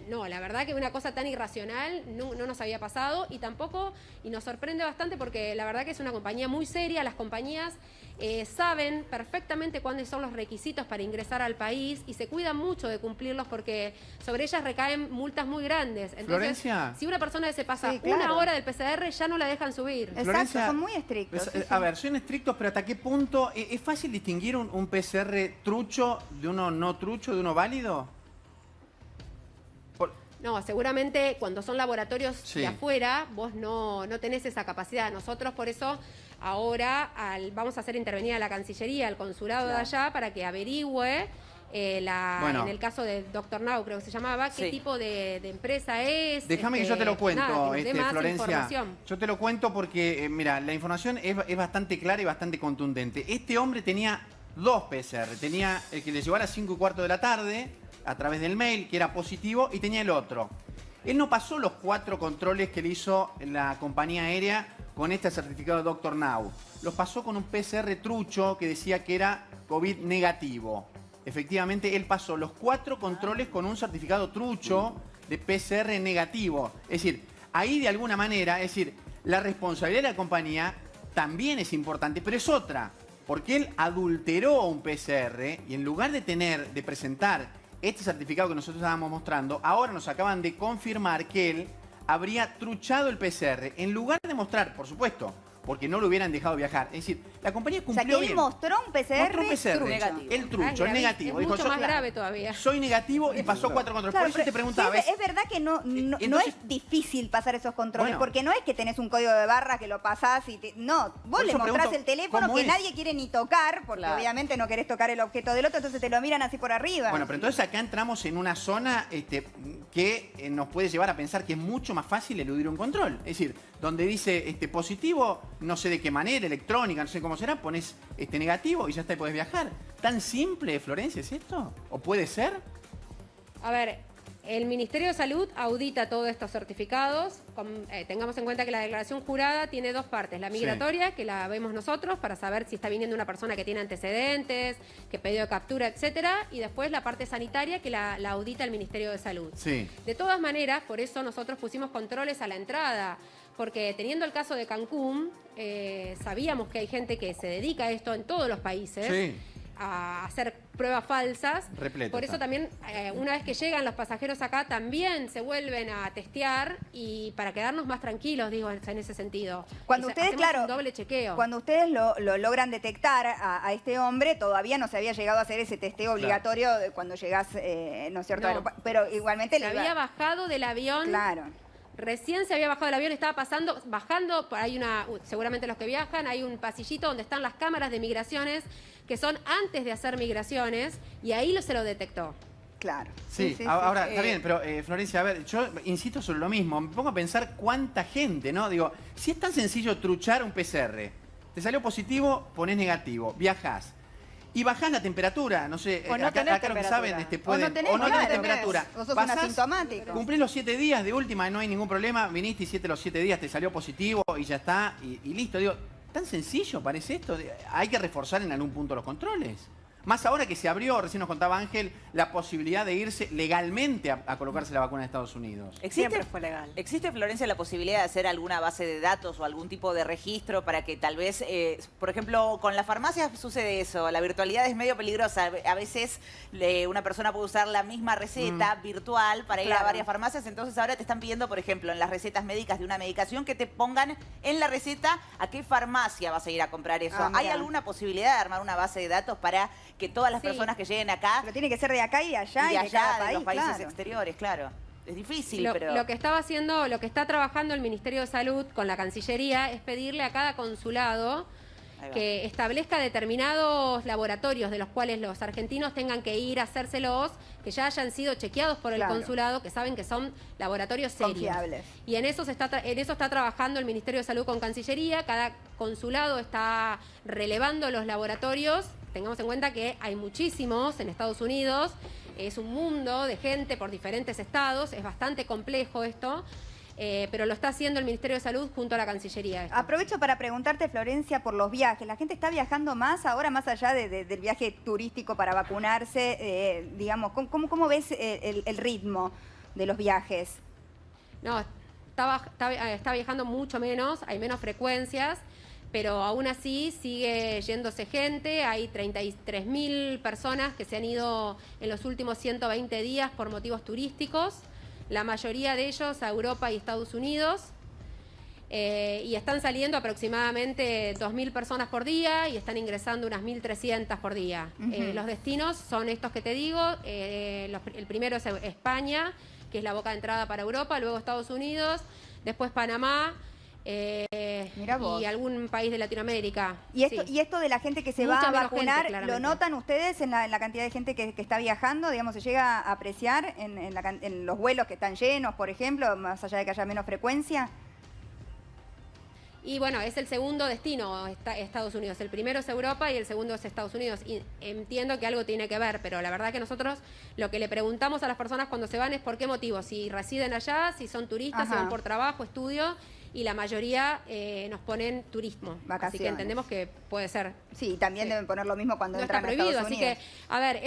no, la verdad que una cosa tan irracional no nos había pasado y tampoco, y nos sorprende bastante porque la verdad que es una compañía muy seria, las compañías saben perfectamente cuáles son los requisitos para ingresar al país y se cuidan mucho de cumplirlos porque sobre ellas recaen multas muy grandes. Entonces, Florencia. si una persona se pasa Sí, claro. una hora del PCR, ya no la dejan subir. Exacto, Florencia, son muy estrictos. pues, sí, sí. A ver, son estrictos, pero ¿hasta qué punto es fácil distinguir un PCR trucho de uno no trucho, de uno válido? No, seguramente cuando son laboratorios Sí. de afuera, vos no tenés esa capacidad. Nosotros por eso ahora vamos a hacer intervenir a la Cancillería, al consulado de allá, para que averigüe, Bueno. en el caso de Dr. Now, creo que se llamaba, qué Sí. tipo de empresa es. Déjame que yo te lo cuento, nada, que nos dé más Florencia. información. Yo te lo cuento porque, mira, la información es bastante clara y bastante contundente. Este hombre tenía 2 PCR. Tenía el que le llegó a las 5:15 de la tarde, a través del mail, que era positivo, y tenía el otro. Él no pasó los 4 controles que le hizo la compañía aérea con este certificado de Dr. Now. Los pasó con un PCR trucho que decía que era COVID negativo. Efectivamente, él pasó los 4 controles con un certificado trucho de PCR negativo. Es decir, ahí de alguna manera, es decir, la responsabilidad de la compañía también es importante, pero es otra. Porque él adulteró un PCR y en lugar de presentar este certificado que nosotros estábamos mostrando, ahora nos acaban de confirmar que él habría truchado el PCR. En lugar de mostrar, por supuesto, porque no lo hubieran dejado viajar. Es decir, la compañía O sea, cumplió que él bien. mostró un PCR, Mostró un PCR, trucho. negativo. el trucho, el negativo. Es Dijo, mucho yo, más claro, grave todavía. soy negativo y pasó 4 controles. Claro, Por eso te pero preguntaba, sí, ¿ves? es verdad que no Entonces- es difícil pasar esos controles, Bueno. porque no es que tenés un código de barras que lo pasás y no, vos Por le eso mostrás pregunto, el teléfono ¿cómo que es? nadie quiere ni tocar, porque Claro. obviamente no querés tocar el objeto del otro, entonces te lo miran así por arriba. Bueno, pero entonces acá entramos en una zona que nos puede llevar a pensar que es mucho más fácil eludir un control. Es decir, donde dice positivo, no sé de qué manera, electrónica, no sé cómo será, pones negativo y ya está, y podés viajar. ¿Tan simple, Florencia, es esto? ¿O puede ser? A ver, el Ministerio de Salud audita todos estos certificados. Tengamos en cuenta que la declaración jurada tiene 2 partes. La migratoria, que la vemos nosotros para saber si está viniendo una persona que tiene antecedentes, que pedido de captura, etcétera. Y después la parte sanitaria, que la audita el Ministerio de Salud. Sí. De todas maneras, por eso nosotros pusimos controles a la entrada. Porque teniendo el caso de Cancún, sabíamos que hay gente que se dedica a esto en todos los países. Sí. A hacer pruebas falsas. Repleto Por eso está. también, una vez que llegan los pasajeros acá, también se vuelven a testear y para quedarnos más tranquilos, digo, en ese sentido. Cuando Y ustedes, hacemos claro, un doble chequeo. Cuando ustedes lo logran detectar a este hombre, todavía no se había llegado a hacer ese testeo obligatorio de cuando llegás, ¿no es cierto? No. Pero igualmente Se había bajado del avión. Claro. Recién se había bajado del avión, estaba bajando, seguramente los que viajan, hay un pasillito donde están las cámaras de migraciones, que son antes de hacer migraciones, y ahí se lo detectó. Claro. Sí, ahora, está bien, pero Florencia, a ver, yo insisto sobre lo mismo. Me pongo a pensar cuánta gente, ¿no? Digo, si es tan sencillo truchar un PCR, te salió positivo, ponés negativo, viajás. Y bajás la temperatura, no sé, O no acá tenés lo que temperatura. saben, O no tenés, tenés claro, temperatura. o sos un Pasás, asintomático. Cumplís los 7 días, de última, no hay ningún problema, viniste y los 7 días te salió positivo y ya está, y listo. Digo, ¿tan sencillo parece esto? Hay que reforzar en algún punto los controles. Más ahora que se abrió, recién nos contaba Ángel, la posibilidad de irse legalmente a colocarse la vacuna en Estados Unidos. Siempre fue legal. ¿Existe, Florencia, la posibilidad de hacer alguna base de datos o algún tipo de registro para que tal vez, por ejemplo, con las farmacias sucede eso, la virtualidad es medio peligrosa. A veces una persona puede usar la misma receta virtual para ir a Claro. varias farmacias, entonces ahora te están pidiendo, por ejemplo, en las recetas médicas de una medicación que te pongan en la receta a qué farmacia vas a ir a comprar eso. Ah, ¿Hay mira. alguna posibilidad de armar una base de datos para que todas las Sí. personas que lleguen acá Pero tiene que ser de acá y de allá y de de cada allá, de país, los países claro. exteriores, claro? Es difícil, Lo, pero... lo que estaba haciendo, lo que está trabajando el Ministerio de Salud con la Cancillería es pedirle a cada consulado Ahí va. que establezca determinados laboratorios de los cuales los argentinos tengan que ir a hacérselos, que ya hayan sido chequeados por el Claro. consulado, que saben que son laboratorios serios. Confiables. Y en eso está trabajando el Ministerio de Salud con Cancillería. Cada consulado está relevando los laboratorios. Tengamos en cuenta que hay muchísimos en Estados Unidos. Es un mundo de gente por diferentes estados. Es bastante complejo esto. pero lo está haciendo el Ministerio de Salud junto a la Cancillería. Aprovecho para preguntarte, Florencia, por los viajes. ¿La gente está viajando más ahora, más allá del viaje turístico para vacunarse? Digamos, ¿cómo ves el ritmo de los viajes? No, está viajando mucho menos, hay menos frecuencias, pero aún así sigue yéndose gente. Hay 33.000 personas que se han ido en los últimos 120 días por motivos turísticos, la mayoría de ellos a Europa y Estados Unidos, y están saliendo aproximadamente 2.000 personas por día y están ingresando unas 1.300 por día. Los destinos son estos que te digo. El primero es España, que es la boca de entrada para Europa, luego Estados Unidos, después Panamá, Mirá vos. y algún país de Latinoamérica. ¿Y esto, Sí. y esto de la gente que se Mucha va a menos gente, vacunar, claramente. ¿lo notan ustedes en la cantidad de gente que está viajando? Digamos, ¿se llega a apreciar en los vuelos que están llenos, por ejemplo, más allá de que haya menos frecuencia? Y bueno, es el segundo destino, Estados Unidos. El primero es Europa y el segundo es Estados Unidos. Y entiendo que algo tiene que ver, pero la verdad que nosotros lo que le preguntamos a las personas cuando se van es por qué motivo. Si residen allá, si son turistas, si Ajá. van por trabajo, estudio, y la mayoría nos ponen turismo. Así Vacaciones. que entendemos que puede ser. Sí, también Sí. deben poner lo mismo cuando No está entran a prohibido, Estados así Unidos. que, a ver,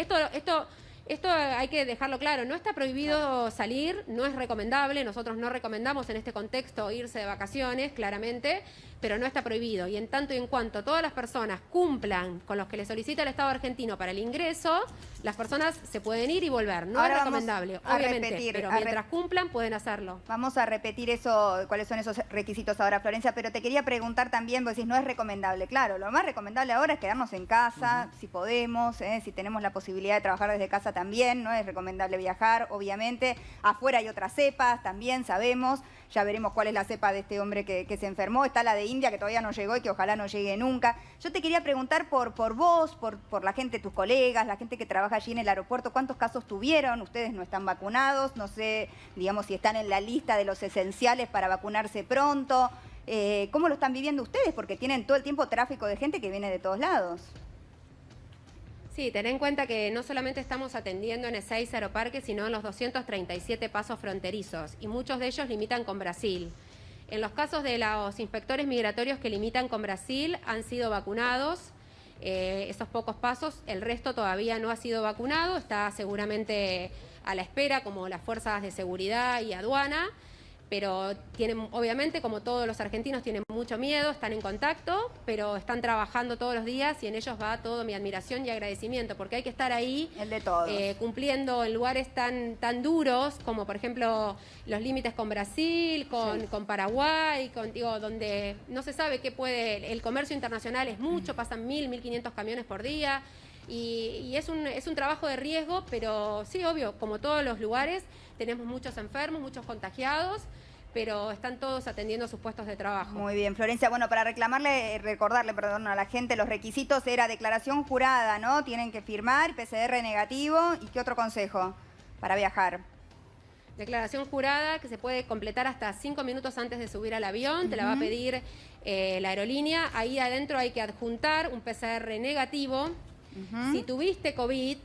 esto hay que dejarlo claro, no está prohibido salir, no es recomendable, nosotros no recomendamos en este contexto irse de vacaciones, claramente, pero no está prohibido. Y en tanto y en cuanto todas las personas cumplan con los que le solicita el Estado argentino para el ingreso, las personas se pueden ir y volver. No Ahora es vamos recomendable, a obviamente, repetir, pero a mientras cumplan pueden hacerlo. Vamos a repetir eso, cuáles son esos requisitos ahora, Florencia, pero te quería preguntar también, vos decís, no es recomendable. Claro, lo más recomendable ahora es quedarnos en casa, si podemos, si tenemos la posibilidad de trabajar desde casa también, no es recomendable viajar, obviamente. Afuera hay otras cepas, también sabemos, ya veremos cuál es la cepa de este hombre que se enfermó, está la de India que todavía no llegó y que ojalá no llegue nunca. Yo te quería preguntar por vos, por la gente, tus colegas, la gente que trabaja allí en el aeropuerto, ¿cuántos casos tuvieron? Ustedes no están vacunados, no sé, digamos, si están en la lista de los esenciales para vacunarse pronto. ¿Cómo lo están viviendo ustedes? Porque tienen todo el tiempo tráfico de gente que viene de todos lados. Sí, ten en cuenta que no solamente estamos atendiendo en Ezeiza Aeroparque, sino en los 237 pasos fronterizos, y muchos de ellos limitan con Brasil. En los casos de los inspectores migratorios que limitan con Brasil han sido vacunados, esos pocos pasos, el resto todavía no ha sido vacunado, está seguramente a la espera, como las fuerzas de seguridad y aduana, pero tienen, obviamente, como todos los argentinos, tienen mucho miedo, están en contacto, pero están trabajando todos los días y en ellos va todo mi admiración y agradecimiento, porque hay que estar ahí El de todos. cumpliendo en lugares tan duros como, por ejemplo, los límites con Brasil, con Paraguay, donde no se sabe qué puede. El comercio internacional es mucho, pasan 1.500 camiones por día. Y es un trabajo de riesgo, pero sí, obvio, como todos los lugares, tenemos muchos enfermos, muchos contagiados, pero están todos atendiendo sus puestos de trabajo. Muy bien, Florencia. Bueno, para recordarle a la gente, los requisitos era declaración jurada, ¿no? Tienen que firmar, PCR negativo. ¿Y qué otro consejo para viajar? Declaración jurada que se puede completar hasta 5 minutos antes de subir al avión, te la va a pedir la aerolínea. Ahí adentro hay que adjuntar un PCR negativo. Si tuviste COVID,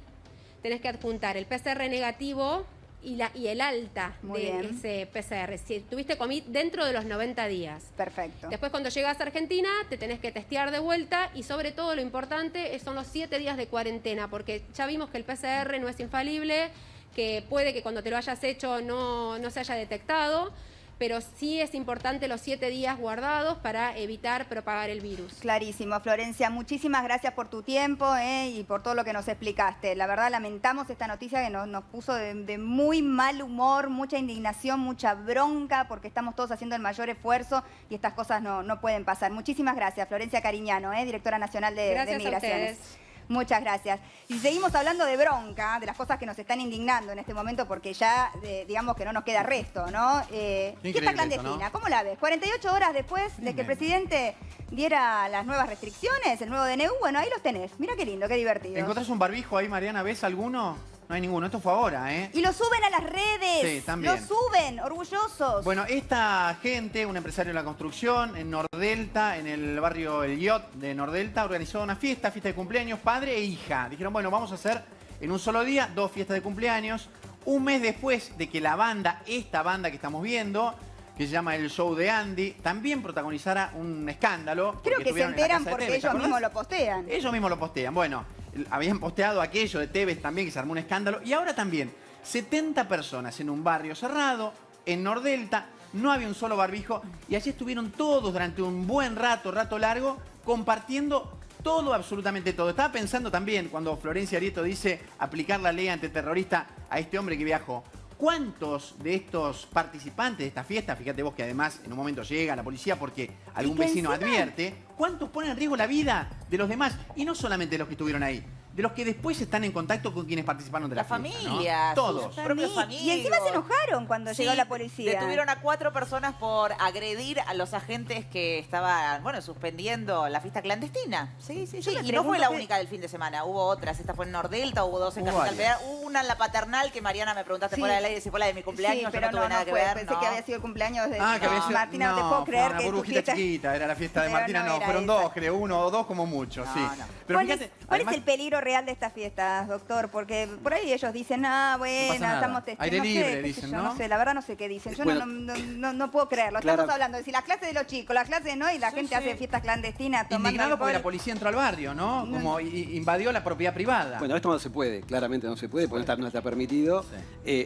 tenés que adjuntar el PCR negativo y el alta Muy de bien. ese PCR. Si tuviste COVID dentro de los 90 días. Perfecto. Después, cuando llegas a Argentina, te tenés que testear de vuelta y, sobre todo, lo importante son los 7 días de cuarentena, porque ya vimos que el PCR no es infalible, que puede que cuando te lo hayas hecho no se haya detectado, pero sí es importante los 7 días guardados para evitar propagar el virus. Clarísimo, Florencia. Muchísimas gracias por tu tiempo y por todo lo que nos explicaste. La verdad, lamentamos esta noticia que nos puso de muy mal humor, mucha indignación, mucha bronca, porque estamos todos haciendo el mayor esfuerzo y estas cosas no pueden pasar. Muchísimas gracias, Florencia Cariñano, directora nacional de Gracias Migraciones. a ustedes. Muchas gracias. Y seguimos hablando de bronca, de las cosas que nos están indignando en este momento, porque ya, digamos que no nos queda resto, ¿no? Fiesta Increíble clandestina, eso, ¿no? ¿cómo la ves? 48 horas después de que el presidente diera las nuevas restricciones, el nuevo DNU, bueno, ahí los tenés. Mira qué lindo, qué divertido. ¿Encontrás un barbijo ahí, Mariana? ¿Ves alguno? No hay ninguno. Esto fue ahora, ¿eh? Y lo suben a las redes. Sí, también. Lo suben, orgullosos. Bueno, esta gente, un empresario de la construcción en Nordelta, en el barrio El Yacht de Nordelta, organizó una fiesta de cumpleaños, padre e hija. Dijeron, bueno, vamos a hacer en un solo día 2 fiestas de cumpleaños. Un mes después de que la banda, esta banda que estamos viendo, que se llama El Show de Andy, también protagonizara un escándalo. Creo que se estuvieron en la enteran casa de porque Tevez, ¿te ellos mismos acordás? lo postean. Ellos mismos lo postean. Bueno, habían posteado aquello de Tevez también, que se armó un escándalo. Y ahora también, 70 personas en un barrio cerrado, en Nordelta, no había un solo barbijo. Y allí estuvieron todos durante un buen rato largo, compartiendo todo, absolutamente todo. Estaba pensando también, cuando Florencia Arieto dice aplicar la ley antiterrorista a este hombre que viajó, ¿cuántos de estos participantes de esta fiesta, fíjate vos que además en un momento llega la policía porque algún que vecino encima- advierte, cuántos ponen en riesgo la vida de los demás? Y no solamente de los que estuvieron ahí, de los que después están en contacto con quienes participaron de la Las fiesta, ¿no? familias, Todos. sus propios Y encima se amigos. enojaron cuando Sí, llegó la policía. detuvieron a 4 personas por agredir a los agentes que estaban, bueno, suspendiendo la fiesta clandestina. Sí, sí, Yo sí. me Y no fue la pregunto única del fin de semana. Hubo otras. Esta fue en Nordelta, hubo 2 en Hubo Capital varias. Federal. Hubo una en la Paternal que Mariana me preguntaste Sí. fuera del aire si fue la de mi cumpleaños. Sí, Yo pero no tuve nada que fue. ver. Pensé no. que había sido el cumpleaños de Que había sido- Martina, no te puedo creer fue que una tu burbujita fiesta... chiquita, era la fiesta de Pero Martina, no no, era fueron esa. 2, creo, 1 o 2 como mucho, No, sí. no. Pero ¿Cuál, fíjate, es además- el peligro real de estas fiestas, doctor? Porque por ahí ellos dicen, bueno, pasa nada. estamos Aire no sé, libre, qué sé dicen, yo, ¿no? no sé, la verdad no sé qué dicen. Yo Bueno, no puedo creerlo. Estamos Clara- hablando de si las clases de los chicos, las clases no, y la gente hace fiestas clandestinas tomando Indignado porque la alcohol. policía entró al barrio, ¿no? Como invadió la propiedad privada. Bueno, esto no se puede, claramente no se puede, porque no está permitido.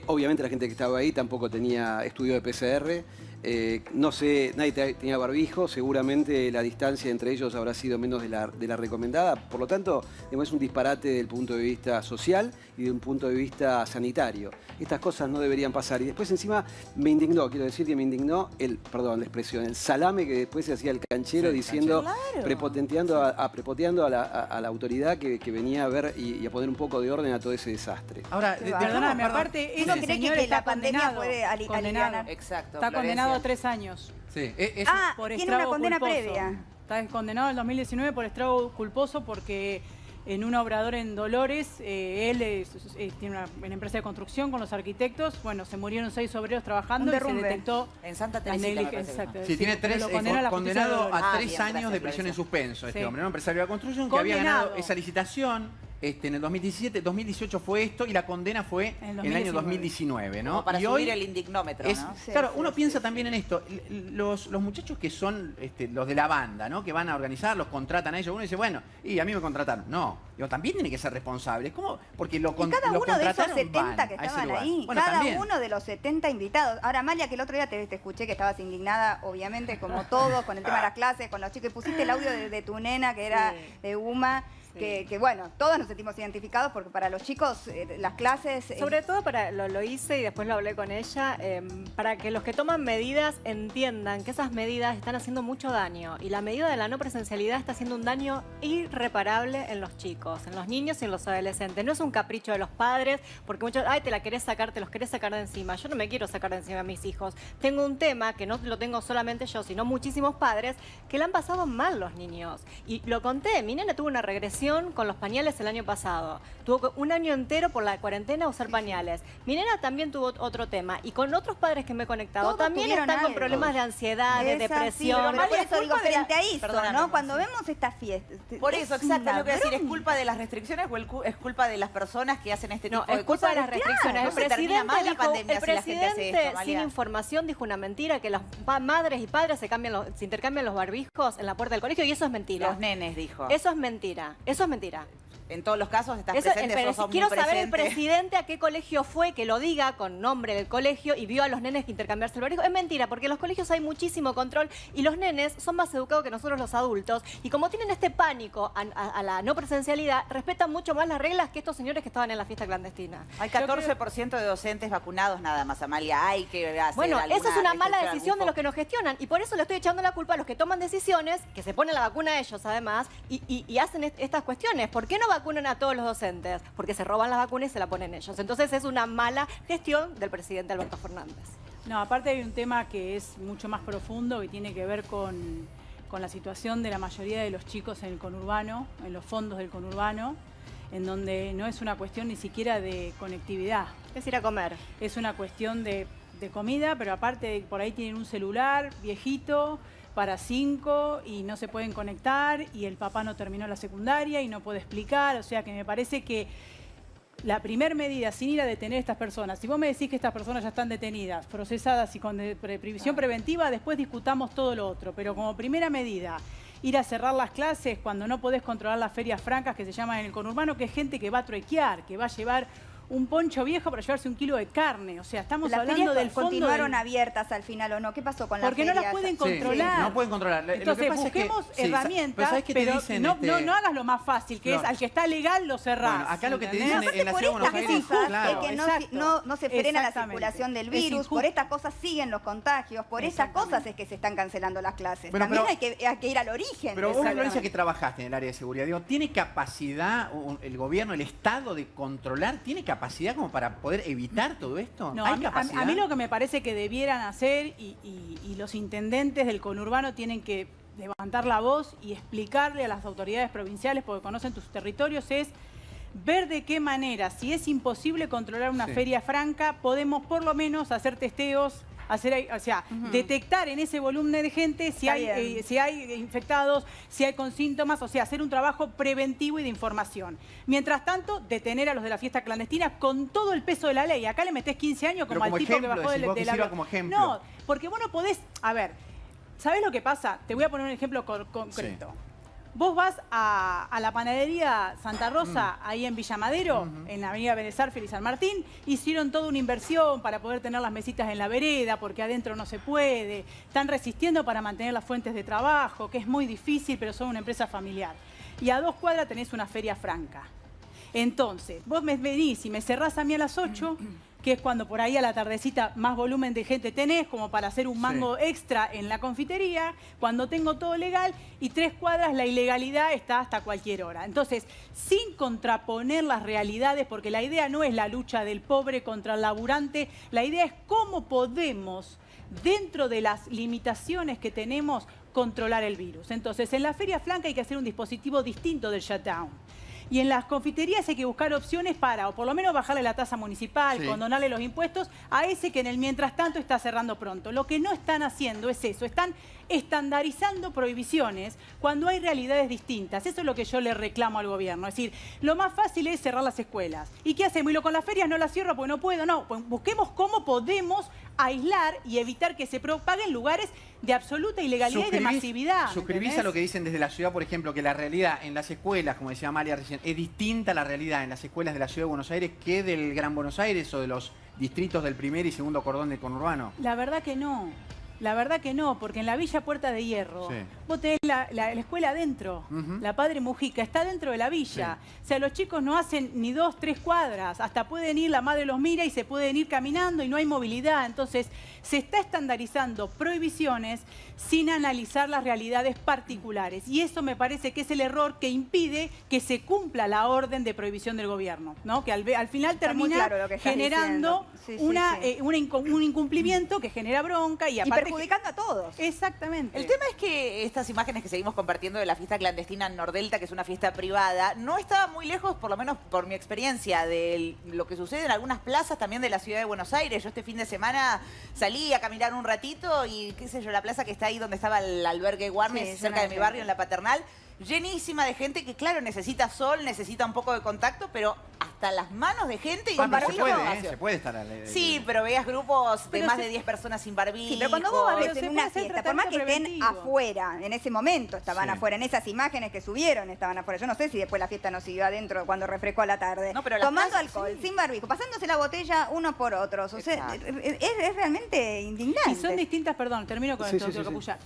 Obviamente la gente que estaba ahí tampoco tenía estudio de PCR. No sé, nadie tenía barbijo, seguramente la distancia entre ellos habrá sido menos de la recomendada. Por lo tanto, digamos, es un disparate desde el punto de vista social y de un punto de vista sanitario. Estas cosas no deberían pasar. Y después encima me indignó, quiero decir que me indignó la expresión, el salame que después se hacía el canchero Sí, diciendo, Claro. prepoteando a la autoridad que venía a ver y a poner un poco de orden a todo ese desastre. Ahora, Qué Perdóname, perdón. aparte, ¿No ese cree señor que está la pandemia condenado, puede alivianar? Exacto. Está Florencia. condenado a 3 años. Sí, Por tiene una estrago condena culposo. previa. Está condenado en el 2019 por estrago culposo porque en un obrador en Dolores, él tiene una empresa de construcción con los arquitectos. Bueno, se murieron 6 obreros trabajando Un y se derrumbe. detectó En Santa la Teresita, me negligencia. parece que fue. Exacto, Sí, tiene pero 3, lo condena la justicia de condenado Dolores. a Ah, 3 bien, años gracias, de prisión en Florencia. suspenso este Sí. hombre, ¿no? Empresario de la construcción que había Condenado. ganado esa licitación en el 2017, 2018 fue esto y la condena fue En en el año 2019, ¿no? Como para y subir hoy el indignómetro, es, ¿no? Sí, claro, sí, uno sí, piensa sí. también en esto, los muchachos que son los de la banda, ¿no? Que van a organizar, los contratan a ellos, uno dice, bueno, y a mí me contrataron. No, digo, también tiene que ser responsable. ¿Cómo? Porque lo Y cada los uno de esos contrataron, 70 van que a ese estaban lugar. ahí, Bueno, cada también. uno de los 70 invitados. Ahora, Amalia, que el otro día te escuché que estabas indignada, obviamente, como todos, con el tema de las clases, con los chicos, y pusiste el audio de tu nena, que era Sí. de Uma, Sí. que bueno, todos nos sentimos identificados, porque para los chicos las clases... Sobre todo lo hice y después lo hablé con ella, para que los que toman medidas entiendan que esas medidas están haciendo mucho daño y la medida de la no presencialidad está haciendo un daño irreparable en los chicos, en los niños y en los adolescentes. No es un capricho de los padres, porque muchos, te la querés sacar, te los querés sacar de encima. Yo no me quiero sacar de encima a mis hijos. Tengo un tema que no lo tengo solamente yo, sino muchísimos padres que le han pasado mal los niños. Y lo conté, mi nena tuvo una regresión con los pañales el año pasado. Tuvo un año entero por la cuarentena usar pañales. Mi nena también tuvo otro tema. Y con otros padres que me he conectado Todos también tuvieron están con algo. problemas de ansiedad, de Es así, depresión. pero por Amalia, eso digo, culpa de la- frente a eso, Perdóname, ¿no? Cuando sí. vemos estas fiestas... Por es eso, exacto, una lo que voy a decir, ¿es bronca. culpa de las restricciones o es culpa de las personas que hacen este tipo No, de es culpa cosas? de las restricciones. ¿No El se termina presidente, mal la dijo, pandemia el si la gente hace presidente esto, sin Amalia? información dijo una mentira, que las madres y padres se intercambian los barbijos en la puerta del colegio y eso es mentira. Los nenes, dijo. Eso es mentira, eso es mentira. En todos los casos estás Eso, presente, sos quiero saber el omnipresente. presidente a qué colegio fue, que lo diga con nombre del colegio y vio a los nenes que intercambiarse el barbijo. Es mentira, porque en los colegios hay muchísimo control y los nenes son más educados que nosotros los adultos. Y como tienen este pánico a la no presencialidad, respetan mucho más las reglas que estos señores que estaban en la fiesta clandestina. Hay 14% de docentes vacunados nada más, Amalia. Hay que hacer Bueno, esa es una mala restricción, decisión de algún los que nos gestionan y por eso le estoy echando la culpa a los que toman decisiones, que se ponen la vacuna a ellos además y hacen estas cuestiones. ¿Por qué no vacunan a todos los docentes? Porque se roban las vacunas y se la ponen ellos. Entonces es una mala gestión del presidente Alberto Fernández. No, aparte hay un tema que es mucho más profundo que tiene que ver con la situación de la mayoría de los chicos en el conurbano, en los fondos del conurbano, en donde no es una cuestión ni siquiera de conectividad, Es ir a comer. es una cuestión de comida, pero aparte por ahí tienen un celular viejito para 5 y no se pueden conectar y el papá no terminó la secundaria y no puede explicar, o sea que me parece que la primer medida, sin ir a detener a estas personas, si vos me decís que estas personas ya están detenidas, procesadas y con previsión preventiva, después discutamos todo lo otro. Pero como primera medida, ir a cerrar las clases cuando no podés controlar las ferias francas que se llaman en el conurbano, que es gente que va a truequear, que va a llevar un poncho viejo para llevarse 1 kilo de carne. O sea, estamos hablando del fondo. ¿Continuaron abiertas al final o no? ¿Qué pasó con las Porque ferias? no las pueden controlar. No pueden controlar. Entonces busquemos herramientas, pero no hagas lo más fácil, que es al que está legal lo cerrás. Bueno, acá lo que te ¿entendés? dicen en la Ciudad de Buenos Aires, claro. Que no se frena la circulación del virus, por estas cosas siguen los contagios, por estas cosas es que se están cancelando las clases. Bueno, También pero hay que ir al origen. Pero vos, Florencia, que trabajaste en el área de seguridad, digo, ¿tiene capacidad el gobierno, el Estado de controlar? ¿Tiene capacidad como para poder evitar todo esto? No, ¿Hay capacidad? a mí lo que me parece que debieran hacer, y los intendentes del conurbano tienen que levantar la voz y explicarle a las autoridades provinciales, porque conocen tus territorios, es ver de qué manera, si es imposible controlar una feria franca, podemos por lo menos hacer testeos, detectar en ese volumen de gente si hay infectados, si hay con síntomas, o sea, hacer un trabajo preventivo y de información. Mientras tanto, detener a los de la fiesta clandestina con todo el peso de la ley. Acá le metés 15 años como al tipo que bajó del avión. Como ejemplo. No, porque vos no podés... A ver, ¿sabés lo que pasa? Te voy a poner un ejemplo concreto. Sí. Vos vas a la panadería Santa Rosa, ahí en Villa Madero, en la avenida Vélez Arfiel y San Martín, hicieron toda una inversión para poder tener las mesitas en la vereda, porque adentro no se puede. Están resistiendo para mantener las fuentes de trabajo, que es muy difícil, pero son una empresa familiar. Y a 2 cuadras tenés una feria franca. Entonces, vos me venís y me cerrás a mí a las 8... que es cuando por ahí a la tardecita más volumen de gente tenés, como para hacer un mango extra en la confitería, cuando tengo todo legal, y 3 cuadras la ilegalidad está hasta cualquier hora. Entonces, sin contraponer las realidades, porque la idea no es la lucha del pobre contra el laburante, la idea es cómo podemos, dentro de las limitaciones que tenemos, controlar el virus. Entonces, en la feria franca hay que hacer un dispositivo distinto del shutdown. Y en las confiterías hay que buscar opciones para, o por lo menos bajarle la tasa municipal, condonarle los impuestos a ese que en el mientras tanto está cerrando pronto. Lo que no están haciendo es eso, están estandarizando prohibiciones cuando hay realidades distintas. Eso es lo que yo le reclamo al gobierno. Es decir, lo más fácil es cerrar las escuelas. ¿Y qué hacemos? ¿Y lo con las ferias no las cierro porque no puedo? No, pues busquemos cómo podemos aislar y evitar que se propaguen lugares de absoluta ilegalidad y de masividad. ¿Suscribís a lo que dicen desde la ciudad, por ejemplo, que la realidad en las escuelas, como decía Amalia recién, es distinta a la realidad en las escuelas de la Ciudad de Buenos Aires que del Gran Buenos Aires o de los distritos del primer y segundo cordón del conurbano? La verdad que no. La verdad que no, porque en la Villa Puerta de Hierro, vos tenés la escuela adentro, la Padre Mujica, está dentro de la villa. O sea, los chicos no hacen ni 2, 3 cuadras, hasta pueden ir, la madre los mira y se pueden ir caminando y no hay movilidad. Entonces, se está estandarizando prohibiciones sin analizar las realidades particulares. Y eso me parece que es el error que impide que se cumpla la orden de prohibición del gobierno, ¿no? Que al final termina generando un incumplimiento que genera bronca y aparte perjudicando a todos. Exactamente. El tema es que estas imágenes que seguimos compartiendo de la fiesta clandestina en Nordelta, que es una fiesta privada, no estaba muy lejos, por lo menos por mi experiencia, de lo que sucede en algunas plazas también de la Ciudad de Buenos Aires. Yo este fin de semana salí a caminar un ratito y, qué sé yo, la plaza que está ahí donde estaba el albergue Warnes, cerca de mi barrio, en La Paternal, llenísima de gente que, claro, necesita sol, necesita un poco de contacto, pero hasta las manos de gente y se puede estar sí, pero veías grupos de más de 10 personas sin barbijo. Sí, pero cuando vos vas en una fiesta, por más que estén afuera, en ese momento estaban afuera, en esas imágenes que subieron estaban afuera. Yo no sé si después la fiesta no siguió adentro cuando refrescó a la tarde. No, pero tomando alcohol, sin barbijo, pasándose la botella unos por otros. O sea, es realmente indignante. Y son distintas, perdón, termino con esto, doctor Capulla.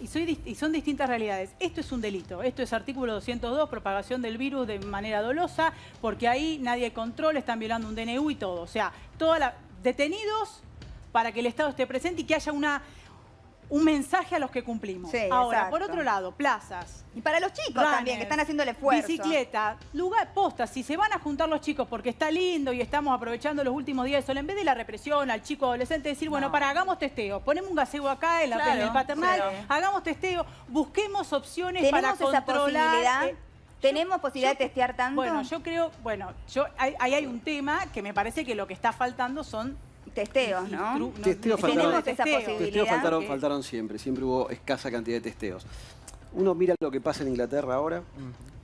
Y son distintas realidades. Esto es un delito. Esto es artículo 202, propagación del virus de manera dolosa, porque ahí nadie controla, están violando un DNU y todo. O sea, detenidos para que el Estado esté presente y que haya un mensaje a los que cumplimos. Sí, ahora, exacto. por otro lado, plazas. Y para los chicos también, que están haciendo el esfuerzo. Bicicleta, lugar, postas, si se van a juntar los chicos porque está lindo y estamos aprovechando los últimos días de sol, en vez de la represión al chico adolescente, decir, bueno, hagamos testeo, ponemos un gazebo acá en el Paternal, hagamos testeo, busquemos opciones para controlar. ¿Tenemos posibilidad de testear tanto? Bueno, yo creo, ahí hay un tema que me parece que lo que está faltando son testeos, ¿no? Testeos faltaron siempre hubo escasa cantidad de testeos. Uno mira lo que pasa en Inglaterra ahora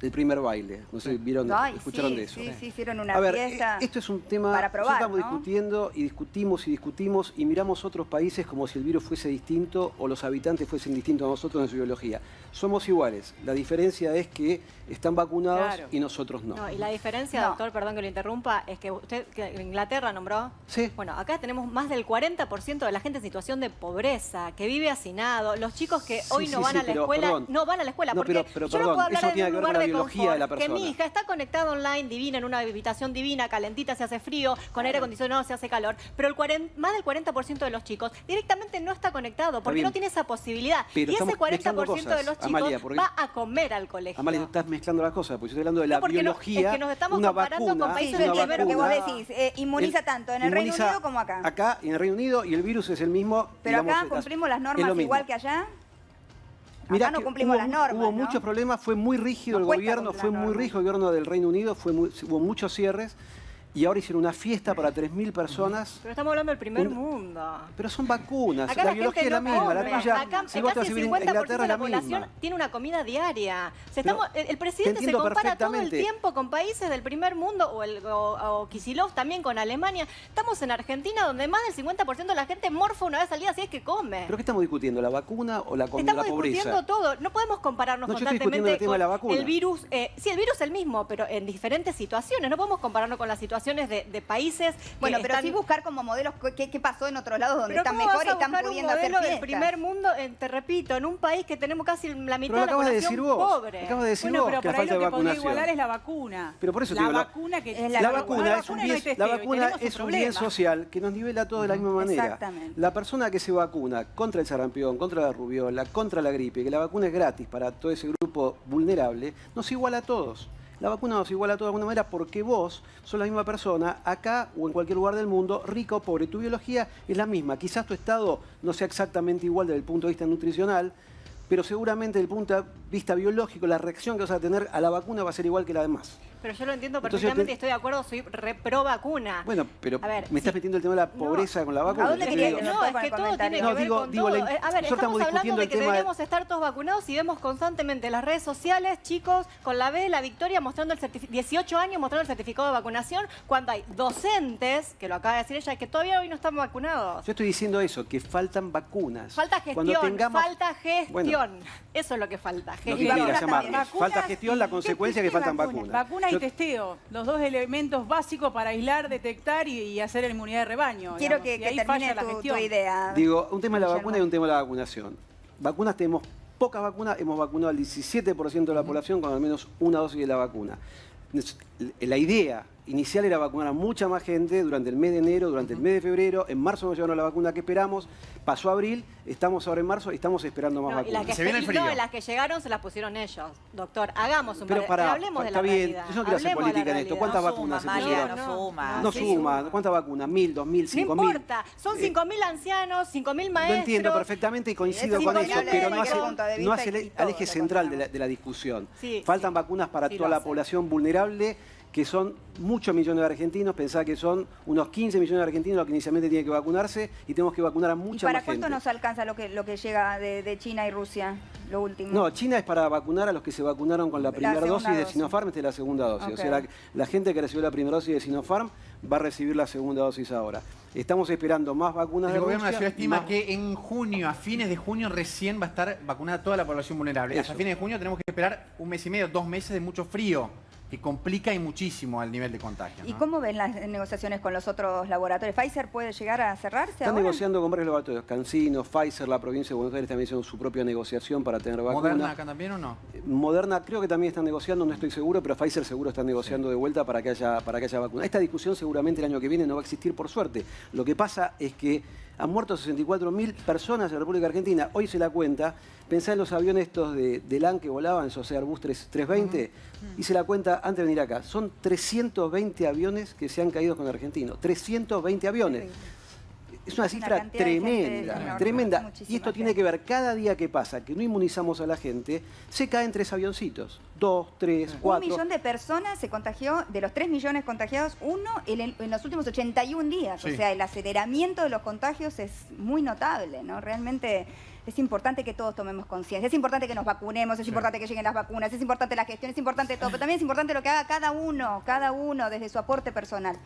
el primer baile. No sé, ¿vieron, Ay, escucharon sí, de eso? Sí, hicieron una A ver, fiesta. esto es un tema para probar, nosotros estamos ¿no? discutiendo y discutimos y miramos otros países como si el virus fuese distinto o los habitantes fuesen distintos a nosotros en su biología. Somos iguales. La diferencia es que están vacunados Claro. y nosotros no. No, y la diferencia, No. doctor, perdón que lo interrumpa, es que usted, que Inglaterra nombró. Sí. Bueno, acá tenemos más del 40% de la gente en situación de pobreza, que vive hacinado. Los chicos que hoy no van a la pero, escuela, perdón. no van a la escuela. No, porque pero, yo perdón, no puedo hablar eso en tiene un que ver lugar con la de biología de la confort, que mi persona. hija está conectada online, divina, en una habitación divina, calentita, se hace frío, con aire acondicionado se hace calor, pero más del 40% de los chicos directamente no está conectado, porque bien. no tiene esa posibilidad. Pero y ese estamos 40% mezclando de los cosas, chicos Amalia, porque- va a comer al colegio. Amalia, tú estás mezclando las cosas, porque yo estoy hablando de la No, porque no, biología. es que nos estamos una comparando con vacuna, países Sí, del una primer lo que vos vacuna, decís, inmuniza tanto en el Reino inmuniza Unido como acá. Acá, en el Reino Unido, y el virus es el mismo. Pero digamos, acá cumplimos las es normas lo mismo. igual que allá. Mirá Acá no que cumplimos las normas, Hubo ¿no? muchos problemas, fue muy rígido Nos el cuesta gobierno, cumplir fue las muy normas. rígido el gobierno del Reino Unido, hubo muchos cierres y ahora hicieron una fiesta para 3.000 personas. Pero estamos hablando del primer Un- mundo. Pero son vacunas, Acá la la biología gente es la no misma, la come. tuya, Acá si vos te vas casi a el vivir en 50% Inglaterra de es la la población misma. tiene una comida diaria. Pero El presidente se entiendo compara todo el perfectamente. tiempo con países del primer mundo, o Kicillof también con Alemania. Estamos en Argentina, donde más del 50% de la gente morfa una vez al día si es que come. ¿Pero qué estamos discutiendo? ¿La vacuna o la pobreza? Estamos discutiendo todo. No podemos compararnos No, yo estoy discutiendo constantemente el tema con de la vacuna. el virus. Sí, el virus es el mismo, pero en diferentes situaciones. No podemos compararnos con las situaciones de países que Bueno, pero están... sí buscar como modelos qué pasó en otros lados donde Pero están ¿cómo mejor y vas a están buscar un pudiendo hacer modelo del fiestas? primer mundo, te repito, en un país que tenemos casi la mitad Pero lo de la acabas de población decir vos. pobre? Acabas de decir Bueno, vos pero que la por ahí falta lo de que podría vacunación. igualar es la vacuna. Pero por eso te la digo, vacuna que es La la vacuna es un no hay bien, testeo, la y vacuna tenemos es un problema. bien social que nos nivela a todos de la misma manera. Exactamente. La persona que se vacuna contra el sarampión, contra la rubiola, contra la gripe, que la vacuna es gratis para todo ese grupo vulnerable, nos iguala a todos. La vacuna nos iguala a todos de alguna manera porque vos sos la misma persona acá o en cualquier lugar del mundo, rico o pobre. Tu biología es la misma. Quizás tu estado no sea exactamente igual desde el punto de vista nutricional, pero seguramente desde el punto de vista biológico la reacción que vas a tener a la vacuna va a ser igual que la demás. Pero yo lo entiendo Entonces, perfectamente y estoy de acuerdo, soy pro vacuna. Bueno, pero A ver, me estás sí. metiendo el tema de la pobreza con la vacuna. ¿A dónde Yo te quería digo, que No, Doctor, es con que el todo comentario. tiene No, que ver digo- con digo, todo. la- A ver, nosotros estamos estamos hablando discutiendo de el que tema de- deberíamos estar todos vacunados y vemos constantemente en las redes sociales, chicos, con la B, la Victoria, mostrando el 18 años mostrando el certificado de vacunación, cuando hay docentes, que lo acaba de decir ella, que todavía hoy no están vacunados. Yo estoy diciendo eso, que faltan vacunas. Falta Cuando gestión, tengamos- falta gestión. Bueno, Eso es lo que falta, lo que gestión. quieras vacunas llamarle. también. Falta gestión, la ¿Qué- consecuencia qué es que faltan vacunas? vacunas. Vacuna y Yo- testeo, los dos elementos básicos para aislar, detectar y hacer la inmunidad de rebaño. Quiero digamos, y que ahí termine falla la tu gestión. idea. Digo, un tema es la Guillermo. vacuna y un tema es la vacunación. Vacunas tenemos pocas vacunas, hemos vacunado al 17% de la población con al menos una dosis de la vacuna. La idea inicial era vacunar a mucha más gente durante el mes de enero, durante el mes de febrero. En marzo nos llevaron la vacuna que esperamos. Pasó abril, estamos ahora en marzo y estamos esperando más No, y las vacunas. que, Se viene el frío. no, las que llegaron se las pusieron ellos. Doctor, hagamos un Pero par- pará, hablemos de está la bien, realidad. yo no quiero hacer Hablemos de la política en esto. realidad. ¿Cuántas No vacunas suma, se Amalia, pusieron? no suma. No sí suma. ¿Cuántas vacunas? 1.000, 2.000, No 5.000. importa, son 5.000 ancianos, 5.000 maestros. Lo entiendo perfectamente y coincido Es con eso, impecable pero desde no hace, cualquier punto de no vista hace y al todo eje lo central condenamos. de la discusión. Sí, Faltan sí. vacunas para Sí toda lo la hace. población vulnerable, que son muchos millones de argentinos. Pensá que son unos 15 millones de argentinos los que inicialmente tienen que vacunarse y tenemos que vacunar a ¿Y mucha para más cuánto gente. nos alcanza lo que llega de China y Rusia? Lo último. No, China es para vacunar a los que se vacunaron con la primera segunda dosis de dosis. Sinopharm, esta es la segunda dosis. Ok. O sea, la gente que recibió la primera dosis de Sinopharm va a recibir la segunda dosis ahora. Estamos esperando más vacunas El de gobierno de la Rusia, ciudad estima más- que en junio, a fines de junio, recién va a estar vacunada toda la población vulnerable. Hasta Eso. fines de junio tenemos que esperar un mes y medio, 2 meses de mucho frío, que complica y muchísimo el nivel de contagio. ¿Y ¿no? cómo ven las negociaciones con los otros laboratorios? ¿Pfizer puede llegar a cerrarse Están ahora? negociando con varios laboratorios, CanSino, Pfizer, la provincia de Buenos Aires también hizo su propia negociación para tener vacuna. ¿Moderna acá también o no? Moderna creo que también están negociando, no estoy seguro, pero Pfizer seguro está negociando de vuelta para que haya vacuna. Esta discusión seguramente el año que viene no va a existir por suerte. Lo que pasa es que han muerto 64.000 personas en la República Argentina. Hoy se la cuenta. Pensá en los aviones estos de LAN que volaban, esos Airbus 320, y se la cuenta antes de venir acá. Son 320 aviones que se han caído con argentinos. 320 aviones. Es una cifra cantidad de gente tremenda, enorme, tremenda. muchísima Y esto tiene gente. que ver cada día que pasa, que no inmunizamos a la gente, se caen 3 avioncitos. 2, 3, 4. 1 millón de personas se contagió, de los 3 millones contagiados, uno en los últimos 81 días. Sí. O sea, el aceleramiento de los contagios es muy notable, ¿no? Realmente es importante que todos tomemos conciencia, es importante que nos vacunemos, es importante que lleguen las vacunas, es importante la gestión, es importante todo, pero también es importante lo que haga cada uno desde su aporte personal.